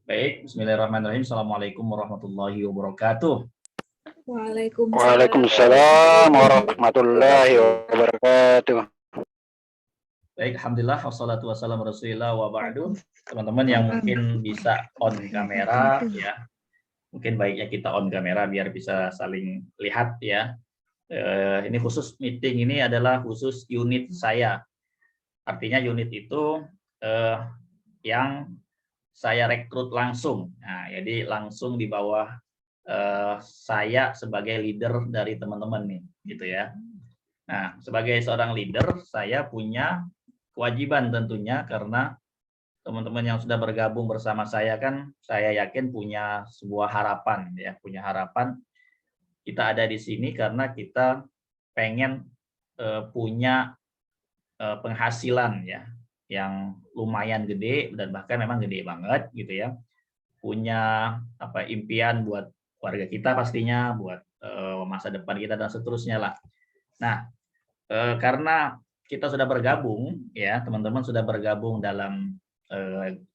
Baik, bismillahirrahmanirrahim. Assalamualaikum warahmatullahi wabarakatuh. Waalaikumsalam warahmatullahi wabarakatuh. Baik, alhamdulillah wassalatu wassalamu rasulillah wa ba'du. Teman-teman yang mungkin bisa on kamera ya. Mungkin baiknya kita on kamera biar bisa saling lihat ya. Ini khusus meeting ini adalah khusus unit saya. Artinya unit itu yang saya rekrut langsung. Nah, jadi langsung di bawah saya sebagai leader dari teman-teman nih, gitu ya. Nah, sebagai seorang leader, saya punya kewajiban tentunya karena teman-teman yang sudah bergabung bersama saya kan, saya yakin punya sebuah harapan ya, punya harapan kita ada di sini karena kita pengen punya penghasilan ya, yang lumayan gede dan bahkan memang gede banget gitu ya. Punya impian buat keluarga kita pastinya, buat masa depan kita dan seterusnya lah. Nah, karena kita sudah bergabung ya, teman-teman sudah bergabung dalam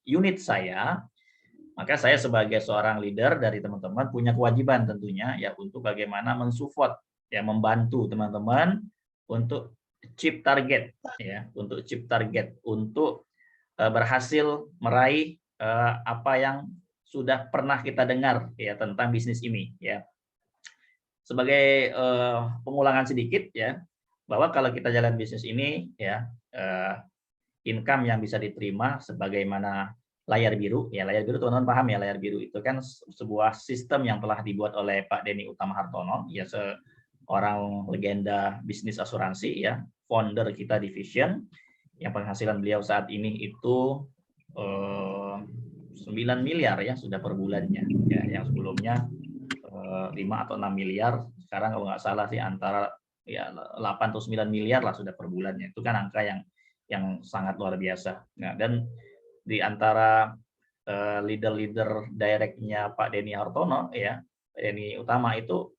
unit saya, maka saya sebagai seorang leader dari teman-teman punya kewajiban tentunya ya untuk bagaimana mensupport ya, membantu teman-teman untuk achieve target ya, untuk achieve target untuk berhasil meraih apa yang sudah pernah kita dengar ya tentang bisnis ini ya. Sebagai pengulangan sedikit ya, bahwa kalau kita jalan bisnis ini ya, income yang bisa diterima sebagaimana layar biru ya, layar biru teman-teman paham ya, layar biru itu kan sebuah sistem yang telah dibuat oleh Pak Denny Utama Hartono ya, seorang legenda bisnis asuransi ya, founder kita division yang penghasilan beliau saat ini itu 9 miliar ya sudah per bulannya ya, yang sebelumnya 5 atau 6 miliar, sekarang kalau nggak salah sih antara ya 8 atau 9 miliar lah sudah per bulannya. Itu kan angka yang sangat luar biasa. Nah, dan di antara leader-leader directnya Pak Denny Hartono ya, Pak Denny Utama itu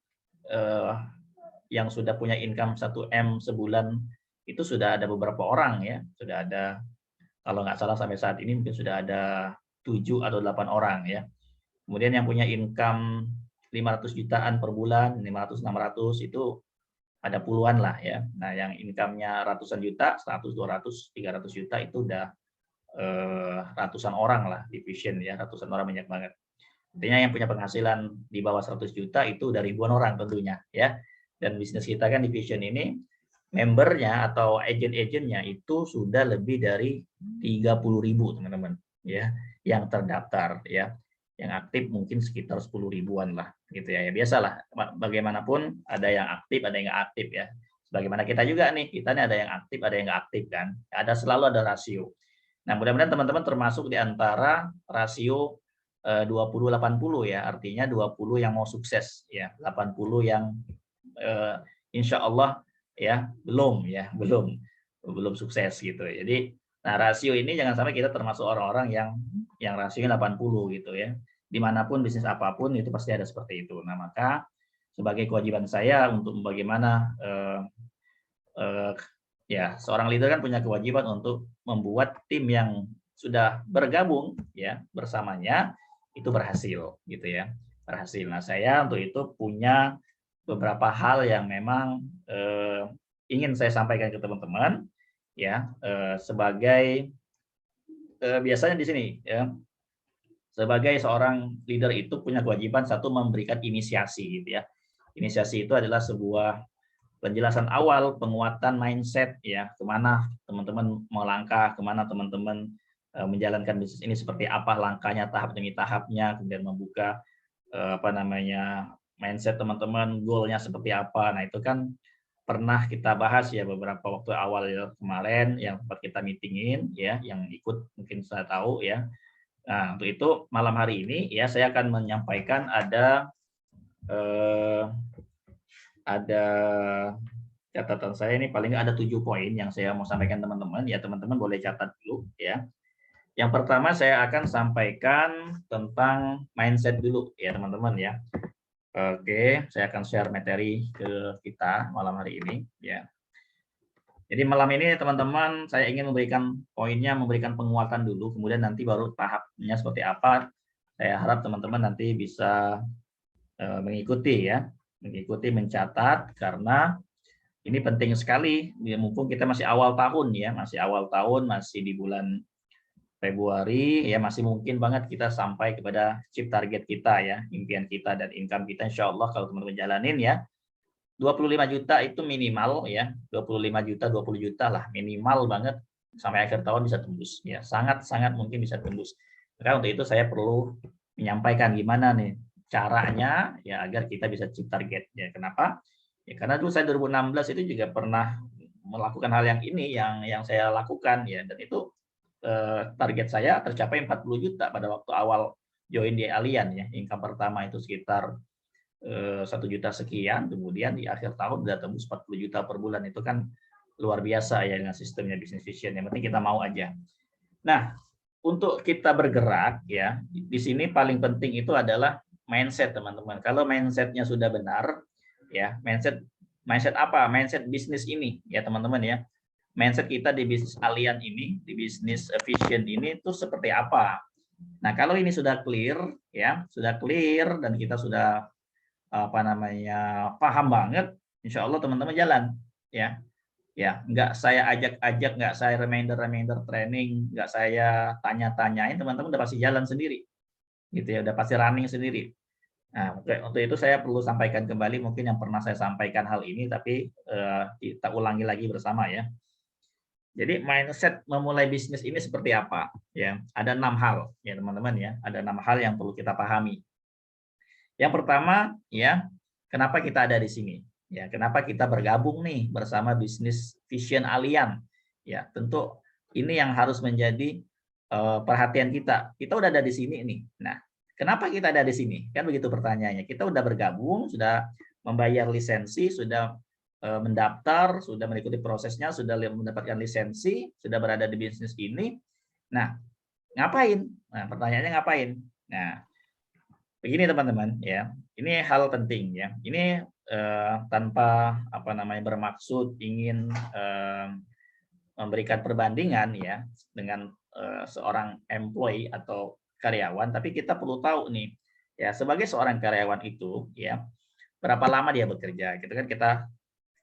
yang sudah punya income 1 M sebulan itu sudah ada beberapa orang ya, sudah ada, kalau nggak salah sampai saat ini mungkin sudah ada 7 atau 8 orang ya. Kemudian yang punya income 500 jutaan per bulan, 500-600 itu ada puluhan lah ya. Nah, yang income-nya ratusan juta, 100, 200, 300 juta itu udah ratusan orang lah division ya, ratusan orang banyak banget. Artinya yang punya penghasilan di bawah 100 juta itu dari ribuan orang tentunya ya. Dan bisnis kita kan division ini membernya atau agent-agentnya itu sudah lebih dari 30.000 teman-teman ya, yang terdaftar ya, yang aktif mungkin sekitar 10 ribuan lah gitu ya. Ya biasalah, bagaimanapun ada yang aktif ada yang nggak aktif ya, sebagaimana kita juga nih, kita nih ada yang aktif ada yang nggak aktif kan, selalu ada rasio. Nah, mudah-mudahan teman-teman termasuk di antara rasio 20-80 ya, artinya 20 yang mau sukses ya, 80 yang insya Allah ya belum sukses gitu. Jadi nah, rasio ini jangan sampai kita termasuk orang-orang yang rasionya 80 gitu ya. Dimanapun bisnis apapun itu pasti ada seperti itu. Nah, maka sebagai kewajiban saya untuk bagaimana ya, seorang leader kan punya kewajiban untuk membuat tim yang sudah bergabung ya bersamanya itu berhasil gitu ya, berhasil. Nah, saya untuk itu punya beberapa hal yang memang ingin saya sampaikan ke teman-teman ya, sebagai biasanya di sini ya, sebagai seorang leader itu punya kewajiban satu, memberikan inisiasi gitu ya. Inisiasi itu adalah sebuah penjelasan awal, penguatan mindset ya, kemana teman-teman melangkah, kemana teman-teman menjalankan bisnis ini, seperti apa langkahnya tahap demi tahapnya, kemudian membuka mindset teman-teman, goalnya seperti apa. Nah, itu kan pernah kita bahas ya beberapa waktu awal ya, kemarin yang sempat kita meetingin ya, yang ikut mungkin saya tahu ya. Nah, untuk itu malam hari ini ya saya akan menyampaikan ada catatan saya ini, paling nggak ada 7 poin yang saya mau sampaikan teman-teman ya, teman-teman boleh catat dulu ya. Yang pertama saya akan sampaikan tentang mindset dulu ya teman-teman ya. Oke, saya akan share materi ke kita malam hari ini ya. Jadi malam ini teman-teman saya ingin memberikan poinnya, memberikan penguatan dulu, kemudian nanti baru tahapnya seperti apa Saya harap teman-teman nanti bisa mengikuti ya, mengikuti mencatat karena ini penting sekali. Ya, mumpung kita masih awal tahun ya, masih awal tahun, masih di bulan Februari ya, masih mungkin banget kita sampai kepada chip target kita ya, impian kita dan income kita insya Allah kalau teman-teman jalanin ya. 25 juta itu minimal ya, 25 juta, 20 juta lah minimal banget sampai akhir tahun bisa tembus ya, sangat-sangat mungkin bisa tembus. Maka untuk itu saya perlu menyampaikan gimana nih caranya ya agar kita bisa chip target ya. Kenapa? Ya karena dulu saya 2016 itu juga pernah melakukan hal yang ini yang saya lakukan ya, dan itu target saya tercapai 40 juta pada waktu awal join di Allian ya. Income pertama itu sekitar 1 juta sekian, kemudian di akhir tahun udah tembus 40 juta per bulan. Itu kan luar biasa ya dengan sistemnya Business Vision. Yang penting kita mau aja. Nah, untuk kita bergerak ya, di sini paling penting itu adalah mindset teman-teman. Kalau mindsetnya sudah benar ya, mindset apa? Mindset bisnis ini ya teman-teman ya. Mindset kita di bisnis Allian ini, di bisnis Vision ini itu seperti apa? Nah, kalau ini sudah clear ya, sudah clear dan kita sudah paham banget, insya Allah teman-teman jalan ya. Nggak saya ajak-ajak, nggak saya reminder training, nggak saya tanya-tanyain, teman-teman udah pasti jalan sendiri gitu ya, udah pasti running sendiri. Nah, untuk itu saya perlu sampaikan kembali mungkin yang pernah saya sampaikan hal ini, tapi kita ulangi lagi bersama ya. Jadi mindset memulai bisnis ini seperti apa ya? Ada 6 hal ya teman-teman ya, ada 6 hal yang perlu kita pahami. Yang pertama ya, kenapa kita ada di sini? Ya, kenapa kita bergabung nih bersama Business Vision Allian? Ya, tentu ini yang harus menjadi perhatian kita. Kita udah ada di sini nih. Nah, kenapa kita ada di sini? Kan begitu pertanyaannya. Kita udah bergabung, sudah membayar lisensi, sudah mendaftar, sudah mengikuti prosesnya, sudah mendapatkan lisensi, sudah berada di bisnis ini. Nah, ngapain? Nah, pertanyaannya ngapain? Nah, begini teman-teman ya, ini hal penting ya. Ini tanpa bermaksud ingin memberikan perbandingan ya dengan seorang employee atau karyawan, tapi kita perlu tahu nih ya, sebagai seorang karyawan itu ya berapa lama dia bekerja. Gitu kan kita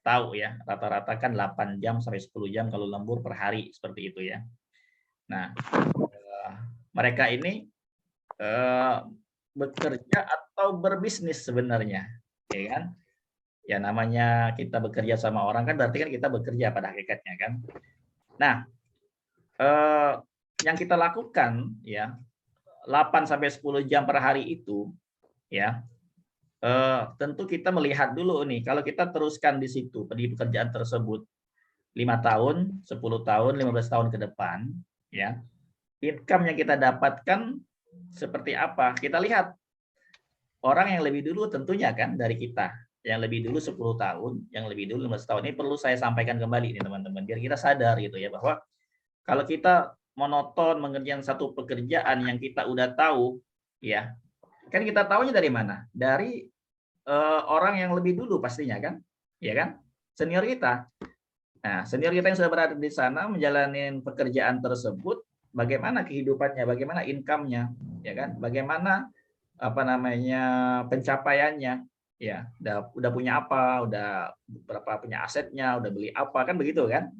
tahu ya, rata-rata kan 8 jam sampai 10 jam kalau lembur per hari seperti itu ya. Nah, mereka ini bekerja atau berbisnis sebenarnya, ya kan? Ya namanya kita bekerja sama orang kan berarti kan kita bekerja pada hakikatnya kan. Nah, yang kita lakukan ya 8 sampai 10 jam per hari itu ya, tentu kita melihat dulu nih, kalau kita teruskan di situ di pekerjaan tersebut 5 tahun, 10 tahun, 15 tahun ke depan ya, income yang kita dapatkan seperti apa? Kita lihat orang yang lebih dulu tentunya kan dari kita, yang lebih dulu 10 tahun, yang lebih dulu 15 tahun. Ini perlu saya sampaikan kembali nih teman-teman, biar kita sadar gitu ya, bahwa kalau kita monoton mengerjakan satu pekerjaan yang kita udah tahu, ya kan kita tahunya dari mana? Dari orang yang lebih dulu pastinya kan, ya kan? Senior kita. Nah, senior kita yang sudah berada di sana menjalani pekerjaan tersebut, bagaimana kehidupannya, bagaimana income-nya, ya kan? Bagaimana pencapaiannya, ya, udah punya apa, udah berapa punya asetnya, udah beli apa, kan begitu kan?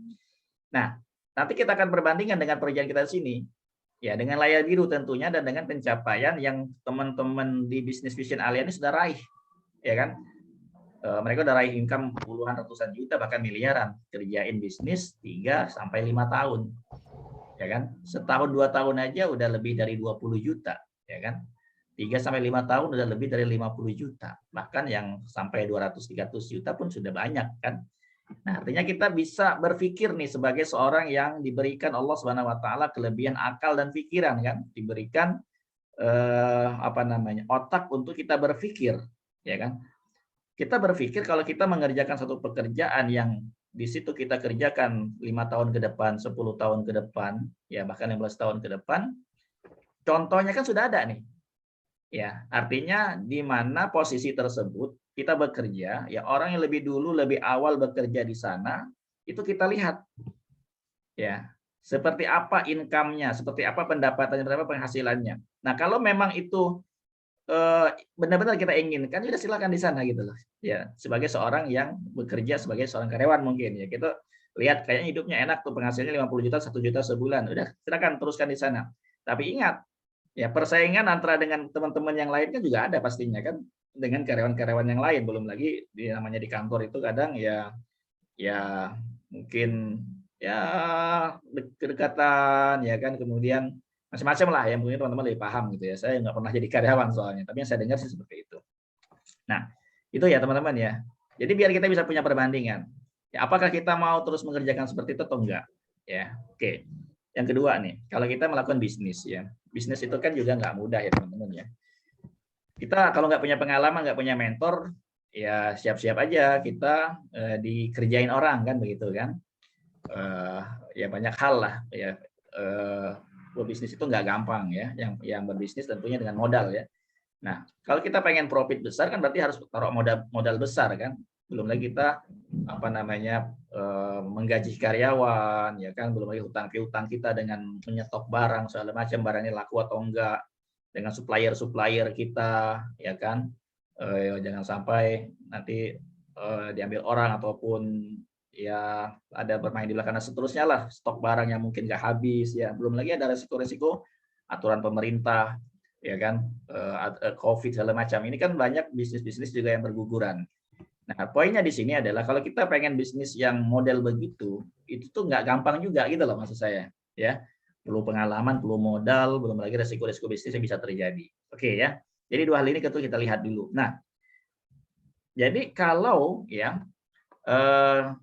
Nah, nanti kita akan perbandingkan dengan pekerjaan kita di sini, ya, dengan layar biru tentunya dan dengan pencapaian yang teman-teman di Business Vision Allian ini sudah raih, ya kan? Mereka udah raih income puluhan ratusan juta bahkan miliaran, kerjain bisnis 3 sampai 5 tahun, ya kan? Setahun 2 tahun aja udah lebih dari 20 juta, ya kan? 3 sampai 5 tahun udah lebih dari 50 juta, bahkan yang sampai 200-300 juta pun sudah banyak kan. Nah, artinya kita bisa berpikir nih sebagai seorang yang diberikan Allah Subhanahu wa taala kelebihan akal dan pikiran kan, diberikan otak untuk kita berpikir, ya kan? Kita berpikir kalau kita mengerjakan satu pekerjaan yang di situ kita kerjakan 5 tahun ke depan, 10 tahun ke depan, ya bahkan 15 tahun ke depan, contohnya kan sudah ada nih. Ya, artinya di mana posisi tersebut kita bekerja, ya orang yang lebih dulu, lebih awal bekerja di sana, itu kita lihat. Ya, seperti apa income-nya, seperti apa pendapatannya, berapa penghasilannya. Nah, kalau memang itu benar-benar kita inginkan, ya silakan di sana gitu loh. Ya, sebagai seorang yang bekerja sebagai seorang karyawan mungkin ya, kita lihat kayaknya hidupnya enak tuh, penghasilannya 50 juta, 1 juta sebulan. Udah, silakan teruskan di sana. Tapi ingat, ya persaingan antara dengan teman-teman yang lain kan juga ada pastinya kan, dengan karyawan-karyawan yang lain, belum lagi namanya di kantor itu kadang ya mungkin ya kedekatan ya kan, kemudian macam-macam lah yang mungkin teman-teman lebih paham gitu ya. Saya nggak pernah jadi karyawan soalnya, tapi yang saya dengar sih seperti itu. Nah, itu ya teman-teman ya. Jadi biar kita bisa punya perbandingan. Ya, apakah kita mau terus mengerjakan seperti itu atau enggak? Ya, oke. Yang kedua nih, kalau kita melakukan bisnis ya, bisnis itu kan juga nggak mudah ya teman-teman ya. Kita kalau nggak punya pengalaman, nggak punya mentor, ya siap-siap aja kita dikerjain orang kan begitu kan. Ya banyak hal lah ya. Berbisnis itu nggak gampang ya. Yang berbisnis tentunya dengan modal ya. Nah, kalau kita pengen profit besar kan berarti harus taruh modal besar kan. Belum lagi kita menggaji karyawan ya kan, belum lagi hutang piutang kita dengan menyetok barang segala macam, barangnya laku atau enggak, dengan supplier kita ya kan. Jangan sampai nanti diambil orang ataupun ya ada bermain di belakang dan seterusnya lah, stok barang yang mungkin nggak habis ya, belum lagi ada resiko-resiko aturan pemerintah ya kan, COVID segala macam. Ini kan banyak bisnis-bisnis juga yang berguguran. Nah, poinnya di sini adalah kalau kita pengen bisnis yang model begitu, itu tuh nggak gampang juga gitu loh maksud saya. Ya, perlu pengalaman, perlu modal, belum lagi resiko-resiko bisnis yang bisa terjadi. Oke ya. Jadi dua hal ini kita lihat dulu. Nah, jadi kalau ya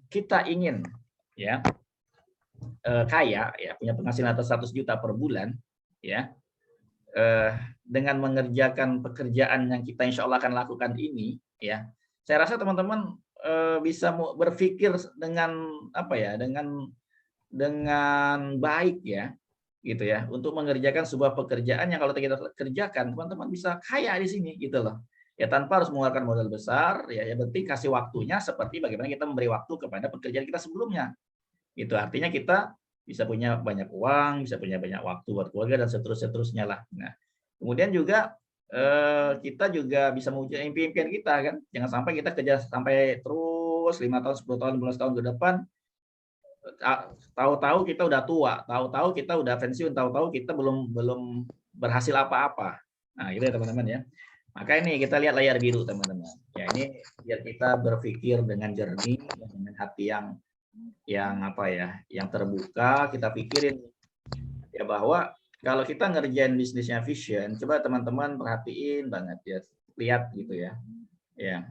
kita ingin ya kaya ya, punya penghasilan atas 100 juta per bulan ya, dengan mengerjakan pekerjaan yang kita insya Allah akan lakukan ini ya, saya rasa teman-teman bisa berpikir dengan apa ya, dengan baik ya gitu ya, untuk mengerjakan sebuah pekerjaan yang kalau kita kerjakan teman-teman bisa kaya di sini gitu loh ya, tanpa harus mengeluarkan modal besar ya. Yang penting kasih waktunya seperti bagaimana kita memberi waktu kepada pekerjaan kita sebelumnya gitu. Artinya kita bisa punya banyak uang, bisa punya banyak waktu buat keluarga dan seterusnya lah. Nah, kemudian juga kita juga bisa mewujudkan impian-impian kita kan. Jangan sampai kita kerja sampai terus 5 tahun, 10 tahun, 15 tahun ke depan, tahu-tahu kita udah tua, tahu-tahu kita udah pensiun, tahu-tahu kita belum berhasil apa-apa. Nah, itu ya teman-teman ya. Maka ini kita lihat layar biru teman-teman. Ya ini biar kita berpikir dengan jernih, dengan hati yang apa ya, yang terbuka. Kita pikirin ya bahwa kalau kita ngerjain bisnisnya Vision, coba teman-teman perhatiin banget ya, lihat gitu ya. Ya.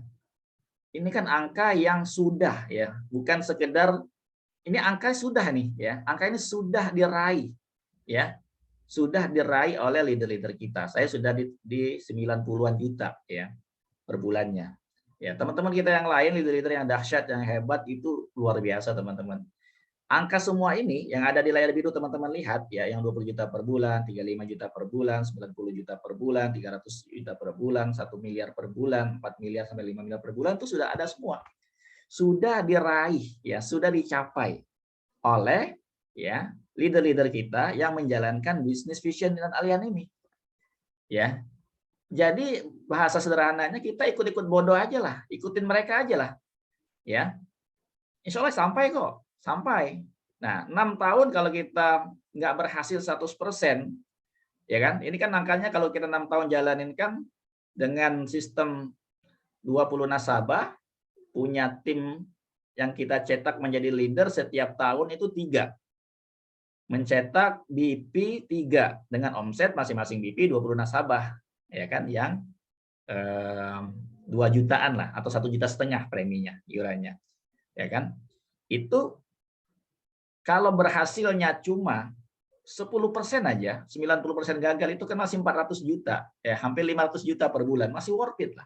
Ini kan angka yang sudah ya, bukan sekedar ini angka sudah nih ya, angka ini sudah diraih ya, sudah diraih oleh leader-leader kita. Saya sudah di 90-an juta ya per bulannya. Ya, teman-teman kita yang lain, leader-leader yang dahsyat, yang hebat itu luar biasa teman-teman. Angka semua ini yang ada di layar biru teman-teman lihat ya, yang 20 juta per bulan, 35 juta per bulan, 90 juta per bulan, 300 juta per bulan, 1 miliar per bulan, 4 miliar sampai 5 miliar per bulan itu sudah ada semua. Sudah diraih ya, sudah dicapai oleh ya leader-leader kita yang menjalankan bisnis Vision dengan Allian ini. Ya. Jadi bahasa sederhananya kita ikut-ikut bodoh aja lah, ikutin mereka aja lah. Ya. Insya Allah sampai kok, sampai. Nah, 6 tahun kalau kita nggak berhasil 100%, ya kan? Ini kan angkanya kalau kita 6 tahun jalanin kan dengan sistem 20 nasabah, punya tim yang kita cetak menjadi leader setiap tahun itu 3. Mencetak BP 3 dengan omset masing-masing BP 20 nasabah, ya kan, yang 2 jutaan lah atau 1,5 juta preminya, iurannya. Ya kan? Itu kalau berhasilnya cuma 10% aja, 90% gagal itu kan masih 400 juta, ya hampir 500 juta per bulan, masih worth it lah.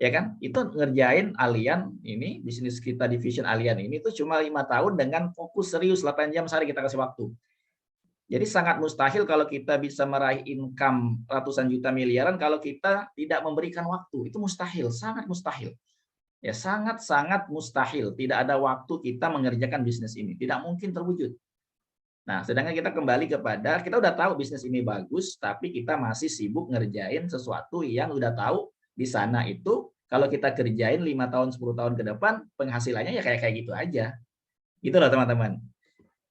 Ya kan? Itu ngerjain Allian ini, bisnis kita Vision Allian ini tuh cuma 5 tahun dengan fokus serius 8 jam sehari kita kasih waktu. Jadi sangat mustahil kalau kita bisa meraih income ratusan juta miliaran kalau kita tidak memberikan waktu. Itu mustahil, sangat mustahil. Ya sangat-sangat mustahil. Tidak ada waktu kita mengerjakan bisnis ini. Tidak mungkin terwujud. Nah, sedangkan kita kembali kepada, kita udah tahu bisnis ini bagus, tapi kita masih sibuk ngerjain sesuatu yang udah tahu di sana itu, kalau kita kerjain 5 tahun, 10 tahun ke depan, penghasilannya ya kayak gitu aja. Gitu loh teman-teman.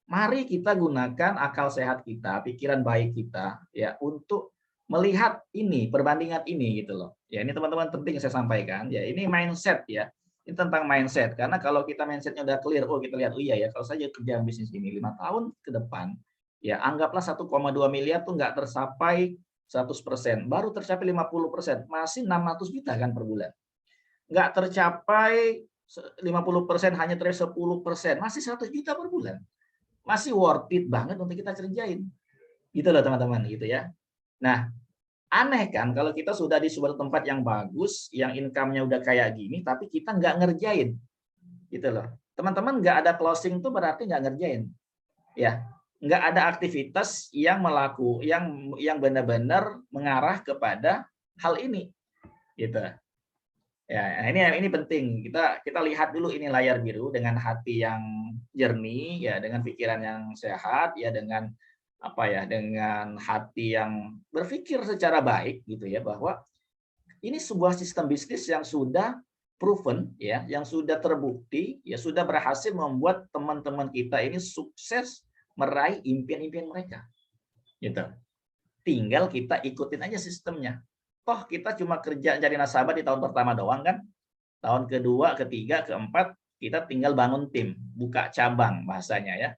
Mari kita gunakan akal sehat kita, pikiran baik kita, ya untuk melihat ini, perbandingan ini gitu loh. Ya ini teman-teman penting saya sampaikan. Ya ini mindset ya. Ini tentang mindset. Karena kalau kita mindsetnya udah clear, oh kita lihat, oh iya ya, kalau saya kerja bisnis ini 5 tahun ke depan, ya anggaplah 1,2 miliar tuh nggak tercapai 100%, baru tercapai 50%, masih 600 juta kan per bulan. Nggak tercapai 50%, hanya tercapai 10%, masih 100 juta per bulan. Masih worth it banget untuk kita kerjain. Gitu loh teman-teman, gitu ya. Nah, aneh kan kalau kita sudah di suatu tempat yang bagus, yang income-nya udah kayak gini, tapi kita nggak ngerjain. Gitu loh. Teman-teman nggak ada closing tuh berarti nggak ngerjain. Ya, nggak ada aktivitas yang yang benar-benar mengarah kepada hal ini. Gitu. Ya, ini penting. Kita lihat dulu ini layar biru dengan hati yang jernih, ya, dengan pikiran yang sehat, ya, dengan apa ya, dengan hati yang berpikir secara baik, gitu ya, bahwa ini sebuah sistem bisnis yang sudah proven, ya, yang sudah terbukti, ya, sudah berhasil membuat teman-teman kita ini sukses meraih impian-impian mereka, gitu. Tinggal kita ikutin aja sistemnya. Toh kita cuma kerja jadi nasabah di tahun pertama doang kan? Tahun kedua, ketiga, keempat, kita tinggal bangun tim, buka cabang bahasanya ya,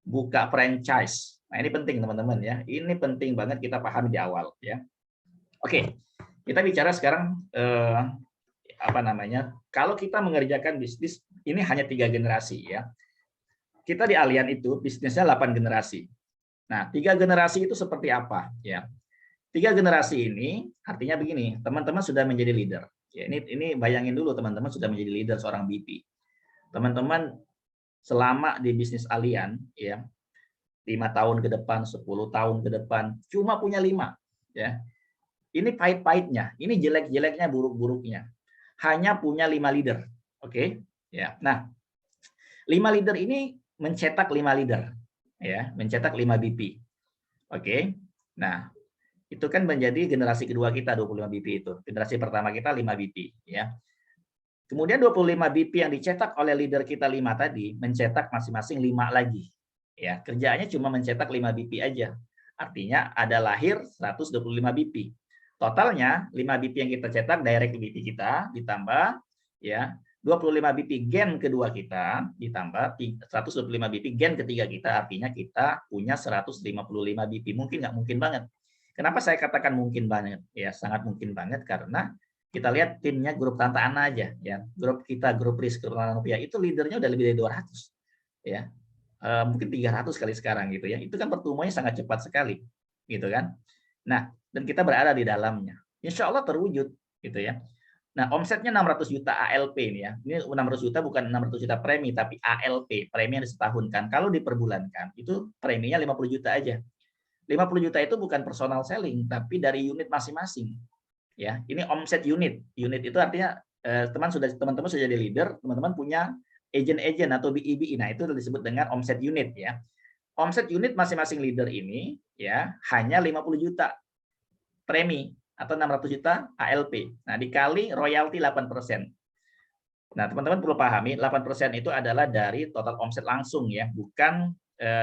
buka franchise. Nah ini penting teman-teman ya, ini penting banget kita paham di awal ya. Oke, kita bicara sekarang apa namanya? Kalau kita mengerjakan bisnis ini hanya 3 generasi ya. Kita di Allian itu bisnisnya 8 generasi. Nah 3 generasi itu seperti apa ya? 3 generasi ini artinya begini, teman-teman sudah menjadi leader. Ya, ini bayangin dulu teman-teman sudah menjadi leader seorang BP. Teman-teman selama di bisnis Allian ya 5 tahun ke depan, 10 tahun ke depan, cuma punya 5 ya. Ini pahit-pahitnya, ini jelek-jeleknya, buruk-buruknya. Hanya punya 5 leader. Oke? Ya. Nah, 5 leader ini mencetak 5 leader ya, mencetak 5 BP. Oke? Nah, itu kan menjadi generasi kedua kita 25 BP itu. Generasi pertama kita 5 BP ya. Kemudian 25 BP yang dicetak oleh leader kita 5 tadi mencetak masing-masing 5 lagi. Ya, kerjaannya cuma mencetak 5 BP aja. Artinya ada lahir 125 BP. Totalnya 5 BP yang kita cetak direct BP kita ditambah ya 25 BP gen kedua kita ditambah 125 BP gen ketiga kita, artinya kita punya 155 BP. Mungkin nggak? Mungkin banget. Kenapa saya katakan mungkin banget? Ya, sangat mungkin banget karena kita lihat timnya grup Tante Ana aja ya. Grup kita, grup Risk, grup Rupiah itu leadernya udah lebih dari 200 ya. Mungkin 300 kali sekarang gitu ya. Itu kan pertumbuhannya sangat cepat sekali gitu kan. Nah, dan kita berada di dalamnya. Insya Allah terwujud gitu ya. Nah, omsetnya 600 juta ALP ini ya. Ini 600 juta bukan 600 juta premi tapi ALP, premi yang disetahunkan. Kalau diperbulankan itu preminya 50 juta aja. 50 juta itu bukan personal selling, tapi dari unit masing-masing. Ya, ini omset unit. Unit itu artinya teman-teman sudah jadi leader, teman-teman punya agent-agent atau BI-BI. Nah, itu disebut dengan omset unit ya. Omset unit masing-masing leader ini ya hanya 50 juta premi atau 600 juta ALP. Nah, dikali royalti 8%. Nah, teman-teman perlu pahami 8% itu adalah dari total omset langsung ya, bukan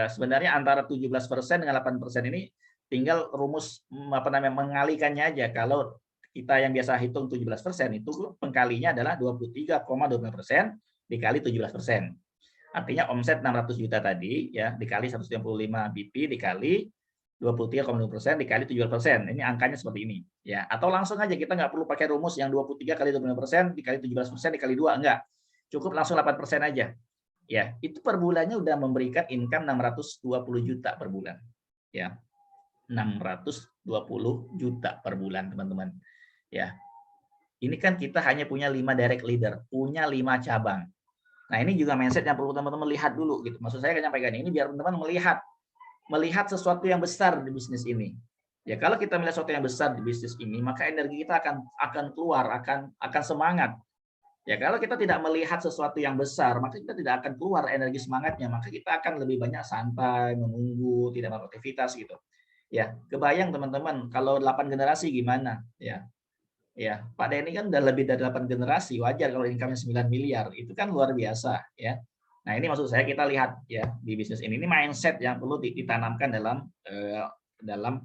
sebenarnya antara 17% dengan 8% ini tinggal rumus apa namanya mengalikannya aja. Kalau kita yang biasa hitung 17% itu pengkalinya adalah 23,25% dikali 17%. Artinya omset 600 juta tadi ya dikali 155 BP dikali 23,5% dikali 17%. Ini angkanya seperti ini ya. Atau langsung aja kita nggak perlu pakai rumus yang 23 kali 25% dikali 17% dikali 2 enggak. Cukup langsung 8% aja. Ya, itu per bulannya udah memberikan income 620 juta per bulan. Ya. 620 juta per bulan, teman-teman. Ya. Ini kan kita hanya punya 5 direct leader, punya 5 cabang. Nah, ini juga mindset yang perlu teman-teman lihat dulu gitu. Maksud saya menyampaikan ini biar teman-teman melihat sesuatu yang besar di bisnis ini. Ya, kalau kita melihat sesuatu yang besar di bisnis ini, maka energi kita akan keluar, akan semangat. Ya, kalau kita tidak melihat sesuatu yang besar, maka kita tidak akan keluar energi semangatnya, maka kita akan lebih banyak santai, menunggu, tidak beraktivitas gitu. Ya, kebayang teman-teman kalau 8 generasi gimana, ya. Ya, Pak Denny kan udah lebih dari 8 generasi, wajar kalau income-nya 9 miliar, itu kan luar biasa, ya. Nah, ini maksud saya kita lihat ya di bisnis ini mindset yang perlu ditanamkan dalam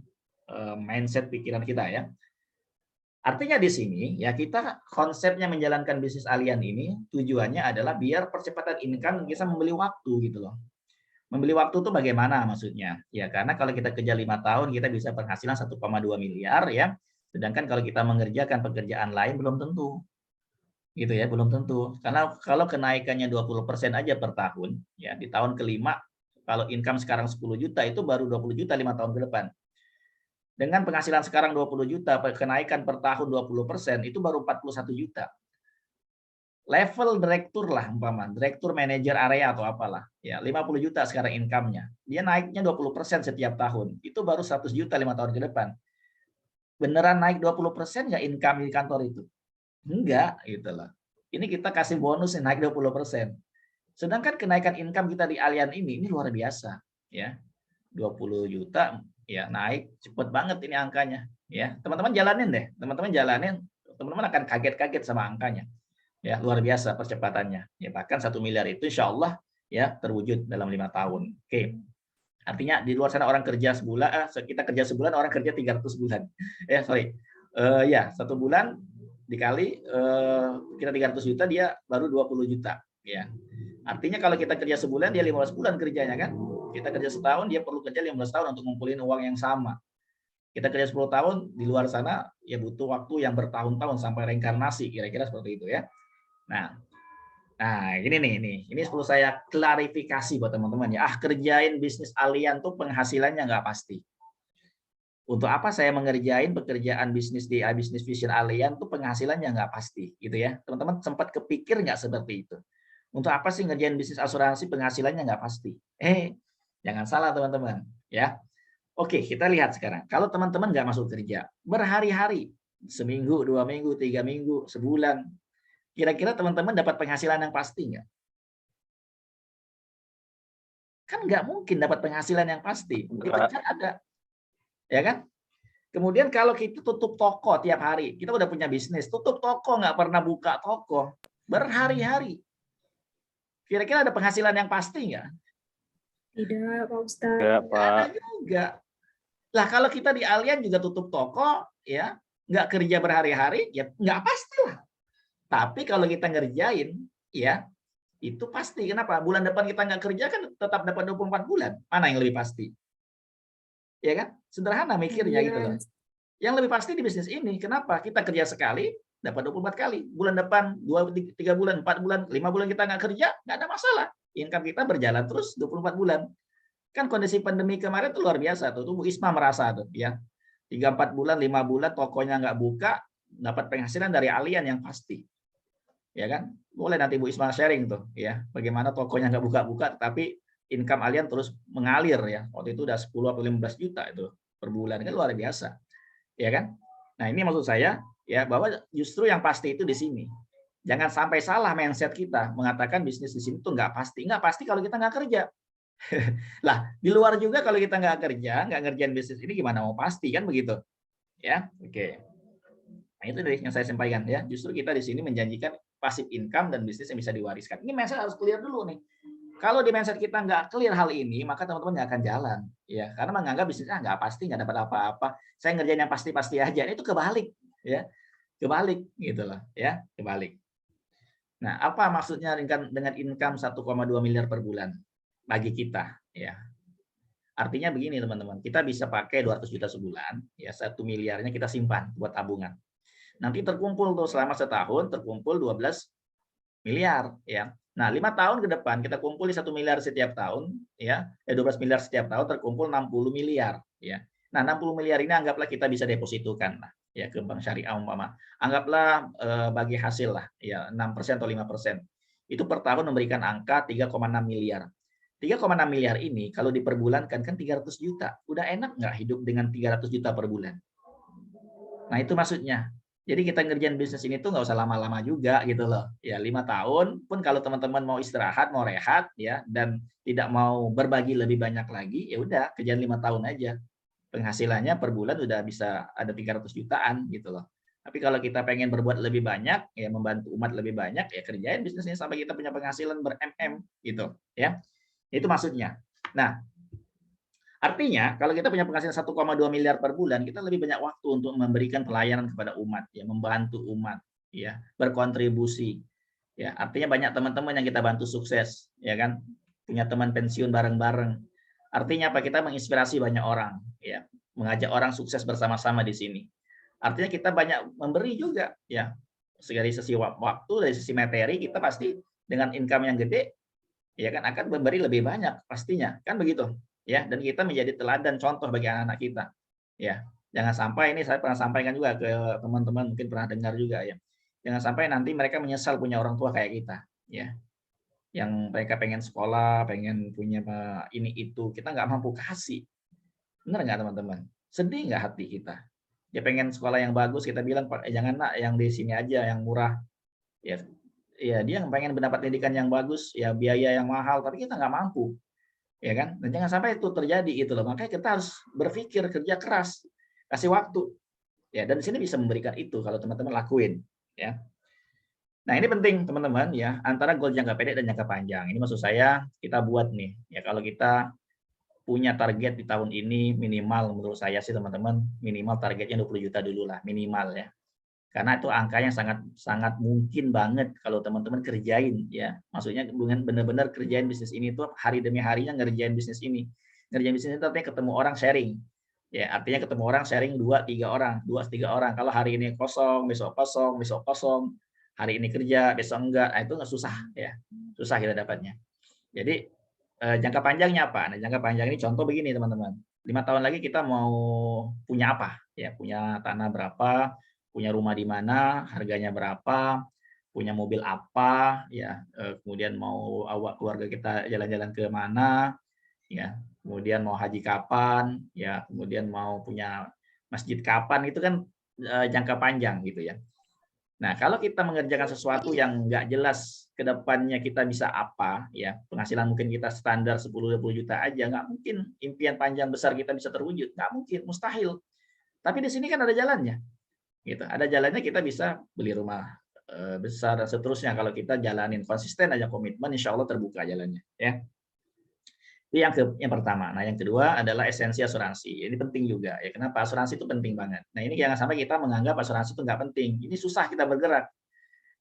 mindset pikiran kita ya. Artinya di sini ya kita konsepnya menjalankan bisnis alien ini tujuannya adalah biar percepatan income bisa membeli waktu gitu loh. Membeli waktu itu bagaimana maksudnya? Ya karena kalau kita kerja 5 tahun kita bisa penghasilan 1,2 miliar ya. Sedangkan kalau kita mengerjakan pekerjaan lain belum tentu. Gitu ya, belum tentu. Karena kalau kenaikannya 20% aja per tahun ya di tahun kelima kalau income sekarang 10 juta itu baru 20 juta 5 tahun ke depan. Dengan penghasilan sekarang 20 juta, kenaikan per tahun 20%, itu baru 41 juta. Level direktur lah, umpama, direktur manajer area atau apalah. Ya, 50 juta sekarang income-nya. Dia naiknya 20% setiap tahun. Itu baru 100 juta 5 tahun ke depan. Beneran naik 20% nggak income di kantor itu? Enggak, gitu loh. Ini kita kasih bonus yang naik 20%. Sedangkan kenaikan income kita di Allian ini luar biasa. Ya, 20 juta ya naik cepet banget ini angkanya ya teman-teman jalanin deh teman-teman akan kaget-kaget sama angkanya ya luar biasa percepatannya ya bahkan 1 miliar itu insya Allah ya terwujud dalam 5 tahun. Oke, artinya di luar sana orang kerja sebulan kita kerja sebulan orang kerja 300 bulan ya sorry ya 1 bulan dikali kita 300 juta dia baru 20 juta ya. Artinya kalau kita kerja sebulan dia 15 bulan kerjanya kan. Kita kerja setahun dia perlu kerja 15 tahun untuk ngumpulin uang yang sama. Kita kerja 10 tahun di luar sana ya butuh waktu yang bertahun-tahun sampai reinkarnasi kira-kira seperti itu ya. Nah, ini perlu saya klarifikasi buat teman-teman ya. Kerjain bisnis alien tuh penghasilannya nggak pasti. Untuk apa saya mengerjain pekerjaan bisnis di Business Vision Alien tuh penghasilannya nggak pasti gitu ya. Teman-teman sempat kepikir nggak seperti itu? Untuk apa sih ngerjain bisnis asuransi penghasilannya nggak pasti? Jangan salah teman-teman, ya. Oke, kita lihat sekarang. Kalau teman-teman nggak masuk kerja, berhari-hari, seminggu, 2 minggu, 3 minggu, sebulan, kira-kira teman-teman dapat penghasilan yang pasti nggak? Kan nggak mungkin dapat penghasilan yang pasti. Dipecat ada, ya kan? Kemudian kalau kita tutup toko tiap hari, kita udah punya bisnis, tutup toko nggak pernah buka toko, berhari-hari. Kira-kira ada penghasilan yang pasti nggak? Tidak, Pak Ustadz. Enggak, Pak. Ada juga. Lah kalau kita di Alien juga tutup toko, ya nggak kerja berhari-hari, ya nggak pasti lah. Tapi kalau kita ngerjain, ya itu pasti. Kenapa? Bulan depan kita nggak kerja kan tetap dapat 24 bulan. Mana yang lebih pasti? Ya kan? Sederhana mikirnya gitu loh. Yang lebih pasti di bisnis ini, kenapa? Kita kerja sekali, dapat 24 kali. Bulan depan, 2, 3 bulan, 4 bulan, 5 bulan kita nggak kerja, nggak ada masalah. Income kita berjalan terus 24 bulan. Kan kondisi pandemi kemarin itu luar biasa tuh. Bu Isma merasa tuh ya. 3-4 bulan, 5 bulan tokonya nggak buka, dapat penghasilan dari Alien yang pasti. Ya kan? Boleh nanti Bu Isma sharing tuh ya. Bagaimana tokonya nggak buka-buka tapi income Alien terus mengalir ya. Waktu itu udah 10 atau 15 juta itu per bulan, kan luar biasa. Ya kan? Nah, ini maksud saya ya bahwa justru yang pasti itu di sini. Jangan sampai salah mindset kita mengatakan bisnis di sini tuh nggak pasti. Nggak pasti kalau kita nggak kerja. Lah, di luar juga kalau kita nggak kerja, nggak ngerjain bisnis ini gimana mau pasti kan begitu? Ya, oke. Nah, itu dari yang saya sampaikan ya. Justru kita di sini menjanjikan passive income dan bisnis yang bisa diwariskan. Ini mindset harus clear dulu nih. Kalau di mindset kita nggak clear hal ini, maka teman-teman nggak akan jalan. Ya, karena menganggap bisnisnya nggak pasti, nggak dapat apa-apa. Saya ngerjain yang pasti-pasti aja. Itu kebalik, ya, kebalik gitu loh, ya, kebalik. Nah, apa maksudnya dengan income 1,2 miliar per bulan bagi kita? Ya, artinya begini teman-teman, kita bisa pakai 200 juta sebulan, ya 1 miliarnya kita simpan buat tabungan. Nanti terkumpul tuh selama setahun terkumpul 12 miliar, ya. Nah, 5 tahun ke depan kita kumpuli 1 miliar setiap tahun, ya, 12 miliar setiap tahun terkumpul 60 miliar, ya. Nah, 60 miliar ini anggaplah kita bisa depositokan lah, ya, ke bank syariah umpama. Anggaplah bagi hasil lah, ya, 6% atau 5%. Itu per tahun memberikan angka 3,6 miliar. 3,6 miliar ini kalau diperbulankan kan 300 juta. Udah enak nggak hidup dengan 300 juta per bulan? Nah, itu maksudnya. Jadi kita ngerjain bisnis ini tuh nggak usah lama-lama juga gitu loh. Ya 5 tahun pun kalau teman-teman mau istirahat, mau rehat ya dan tidak mau berbagi lebih banyak lagi, ya udah kerjaan 5 tahun aja. Penghasilannya per bulan udah bisa ada 300 jutaan gitu loh. Tapi kalau kita pengen berbuat lebih banyak, ya membantu umat lebih banyak, ya kerjain bisnisnya sampai kita punya penghasilan ber-MM gitu ya. Itu maksudnya. Nah, artinya, kalau kita punya penghasilan 1,2 miliar per bulan, kita lebih banyak waktu untuk memberikan pelayanan kepada umat, ya, membantu umat, ya, berkontribusi. Ya, artinya banyak teman-teman yang kita bantu sukses, ya kan? Punya teman pensiun bareng-bareng. Artinya apa? Kita menginspirasi banyak orang, ya, mengajak orang sukses bersama-sama di sini. Artinya kita banyak memberi juga, ya. Dari sisi waktu, dari sisi materi, kita pasti dengan income yang gede, ya kan akan memberi lebih banyak pastinya, kan begitu? Ya, dan kita menjadi teladan contoh bagi anak-anak kita. Ya, jangan sampai ini saya pernah sampaikan juga ke teman-teman mungkin pernah dengar juga ya. Jangan sampai nanti mereka menyesal punya orang tua kayak kita, ya. Yang mereka pengen sekolah, pengen punya ini itu, kita nggak mampu kasih. Benar nggak teman-teman? Sedih nggak hati kita? Dia pengen sekolah yang bagus, kita bilang jangan nak yang di sini aja yang murah. Ya, ya dia pengen mendapat pendidikan yang bagus, ya biaya yang mahal, tapi kita nggak mampu. Ya kan? Dan jangan sampai itu terjadi gitu loh. Makanya kita harus berpikir, kerja keras, kasih waktu. Ya, dan di sini bisa memberikan itu kalau teman-teman lakuin, ya. Nah, ini penting teman-teman ya, antara goal jangka pendek dan jangka panjang. Ini maksud saya kita buat nih, ya kalau kita punya target di tahun ini minimal menurut saya sih teman-teman, minimal targetnya 20 juta dulu lah, minimal ya. Karena itu angkanya sangat sangat mungkin banget kalau teman-teman kerjain ya. Maksudnya benar-benar kerjain bisnis ini tuh hari demi harinya ngerjain bisnis ini. Ngerjain bisnis ini artinya ketemu orang sharing. Ya, artinya ketemu orang sharing 2 3 orang, 2 3 orang. Kalau hari ini kosong, besok kosong, besok kosong. Hari ini kerja, besok enggak. Nah, itu nggak susah ya. Susah kita dapatnya. Jadi jangka panjangnya apa? Nah, jangka panjang ini contoh begini teman-teman. 5 tahun lagi kita mau punya apa? Ya, punya tanah berapa, punya rumah di mana, harganya berapa, punya mobil apa, ya, kemudian mau awak keluarga kita jalan-jalan ke mana, ya, kemudian mau haji kapan, ya, kemudian mau punya masjid kapan, itu kan jangka panjang gitu ya. Nah, kalau kita mengerjakan sesuatu yang nggak jelas ke depannya kita bisa apa, ya, penghasilan mungkin kita standar 10-20 juta aja, nggak mungkin impian panjang besar kita bisa terwujud, nggak mungkin, mustahil. Tapi di sini kan ada jalannya, gitu. Ada jalannya kita bisa beli rumah besar dan seterusnya kalau kita jalanin konsisten aja komitmen, insya Allah terbuka jalannya, ya. Itu yang pertama. Nah, yang kedua adalah esensi asuransi. Ini penting juga ya. Kenapa? Asuransi itu penting banget. Nah, ini jangan sampai kita menganggap asuransi itu nggak penting. Ini susah kita bergerak.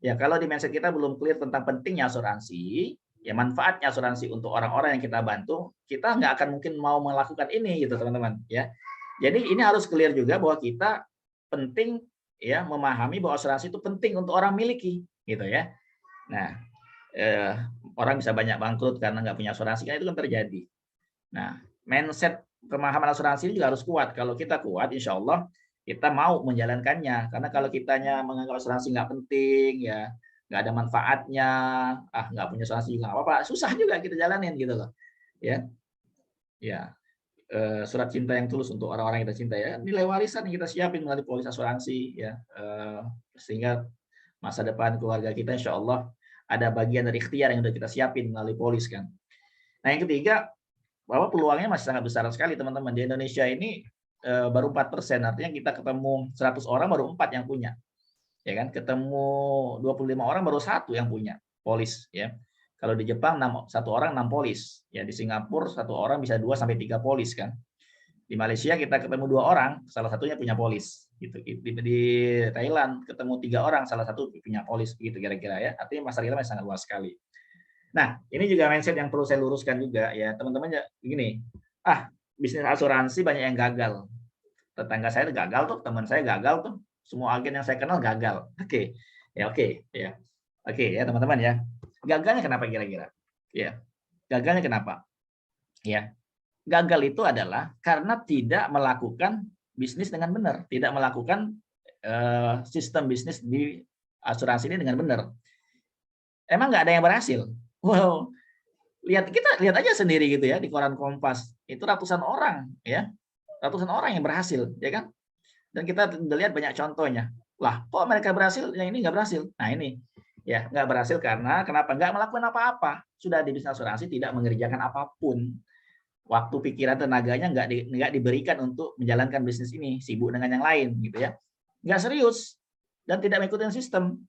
Ya, kalau di mindset kita belum clear tentang pentingnya asuransi, ya manfaatnya asuransi untuk orang-orang yang kita bantu, kita nggak akan mungkin mau melakukan ini gitu, teman-teman, ya. Jadi ini harus clear juga bahwa kita penting ya memahami bahwa asuransi itu penting untuk orang miliki, gitu ya. Nah, orang bisa banyak bangkrut karena nggak punya asuransi, kan itu kan terjadi. Nah, mindset pemahaman asuransi juga harus kuat. Kalau kita kuat, insya Allah kita mau menjalankannya. Karena kalau kitanya menganggap asuransi nggak penting, ya nggak ada manfaatnya, nggak punya asuransi juga nggak apa-apa, susah juga kita jalanin gitu loh. Ya, ya. Surat cinta yang tulus untuk orang-orang yang kita cinta ya, nilai warisan yang kita siapin melalui polis asuransi ya, sehingga masa depan keluarga kita insya Allah ada bagian dari ikhtiar yang sudah kita siapin melalui polis kan. Nah, yang ketiga, bahwa peluangnya masih sangat besar sekali teman-teman. Di Indonesia ini baru 4%, artinya kita ketemu 100 orang baru 4 yang punya. Ya kan? Ketemu 25 orang baru 1 yang punya polis ya. Kalau di Jepang 1 orang 6 polis. Ya, di Singapura 1 orang bisa 2 sampai 3 polis kan. Di Malaysia kita ketemu 2 orang, salah satunya punya polis. Gitu. Di Thailand ketemu 3 orang, salah satu punya polis gitu kira-kira ya. Artinya masyarakat kita masih sangat luas sekali. Nah, ini juga mindset yang perlu saya luruskan juga ya, teman-teman ya, begini. Bisnis asuransi banyak yang gagal. Tetangga saya gagal tuh, teman saya gagal tuh. Semua agen yang saya kenal gagal. Oke. Ya. Oke ya, teman-teman ya. Gagalnya kenapa kira-kira? Ya. Gagalnya kenapa? Ya. Gagal itu adalah karena tidak melakukan bisnis dengan benar, tidak melakukan sistem bisnis di asuransi ini dengan benar. Emang nggak ada yang berhasil. Wow, kita lihat aja sendiri gitu ya di koran Kompas. Itu ratusan orang ya. Ratusan orang yang berhasil, ya kan? Dan kita udah lihat banyak contohnya. Lah, kok mereka berhasil, yang ini nggak berhasil? Nah ini, ya nggak berhasil karena kenapa? Nggak melakukan apa-apa. Sudah di bisnis asuransi tidak mengerjakan apapun. Waktu, pikiran, tenaganya nggak diberikan untuk menjalankan bisnis ini, sibuk dengan yang lain, gitu ya. Nggak serius dan tidak mengikuti sistem,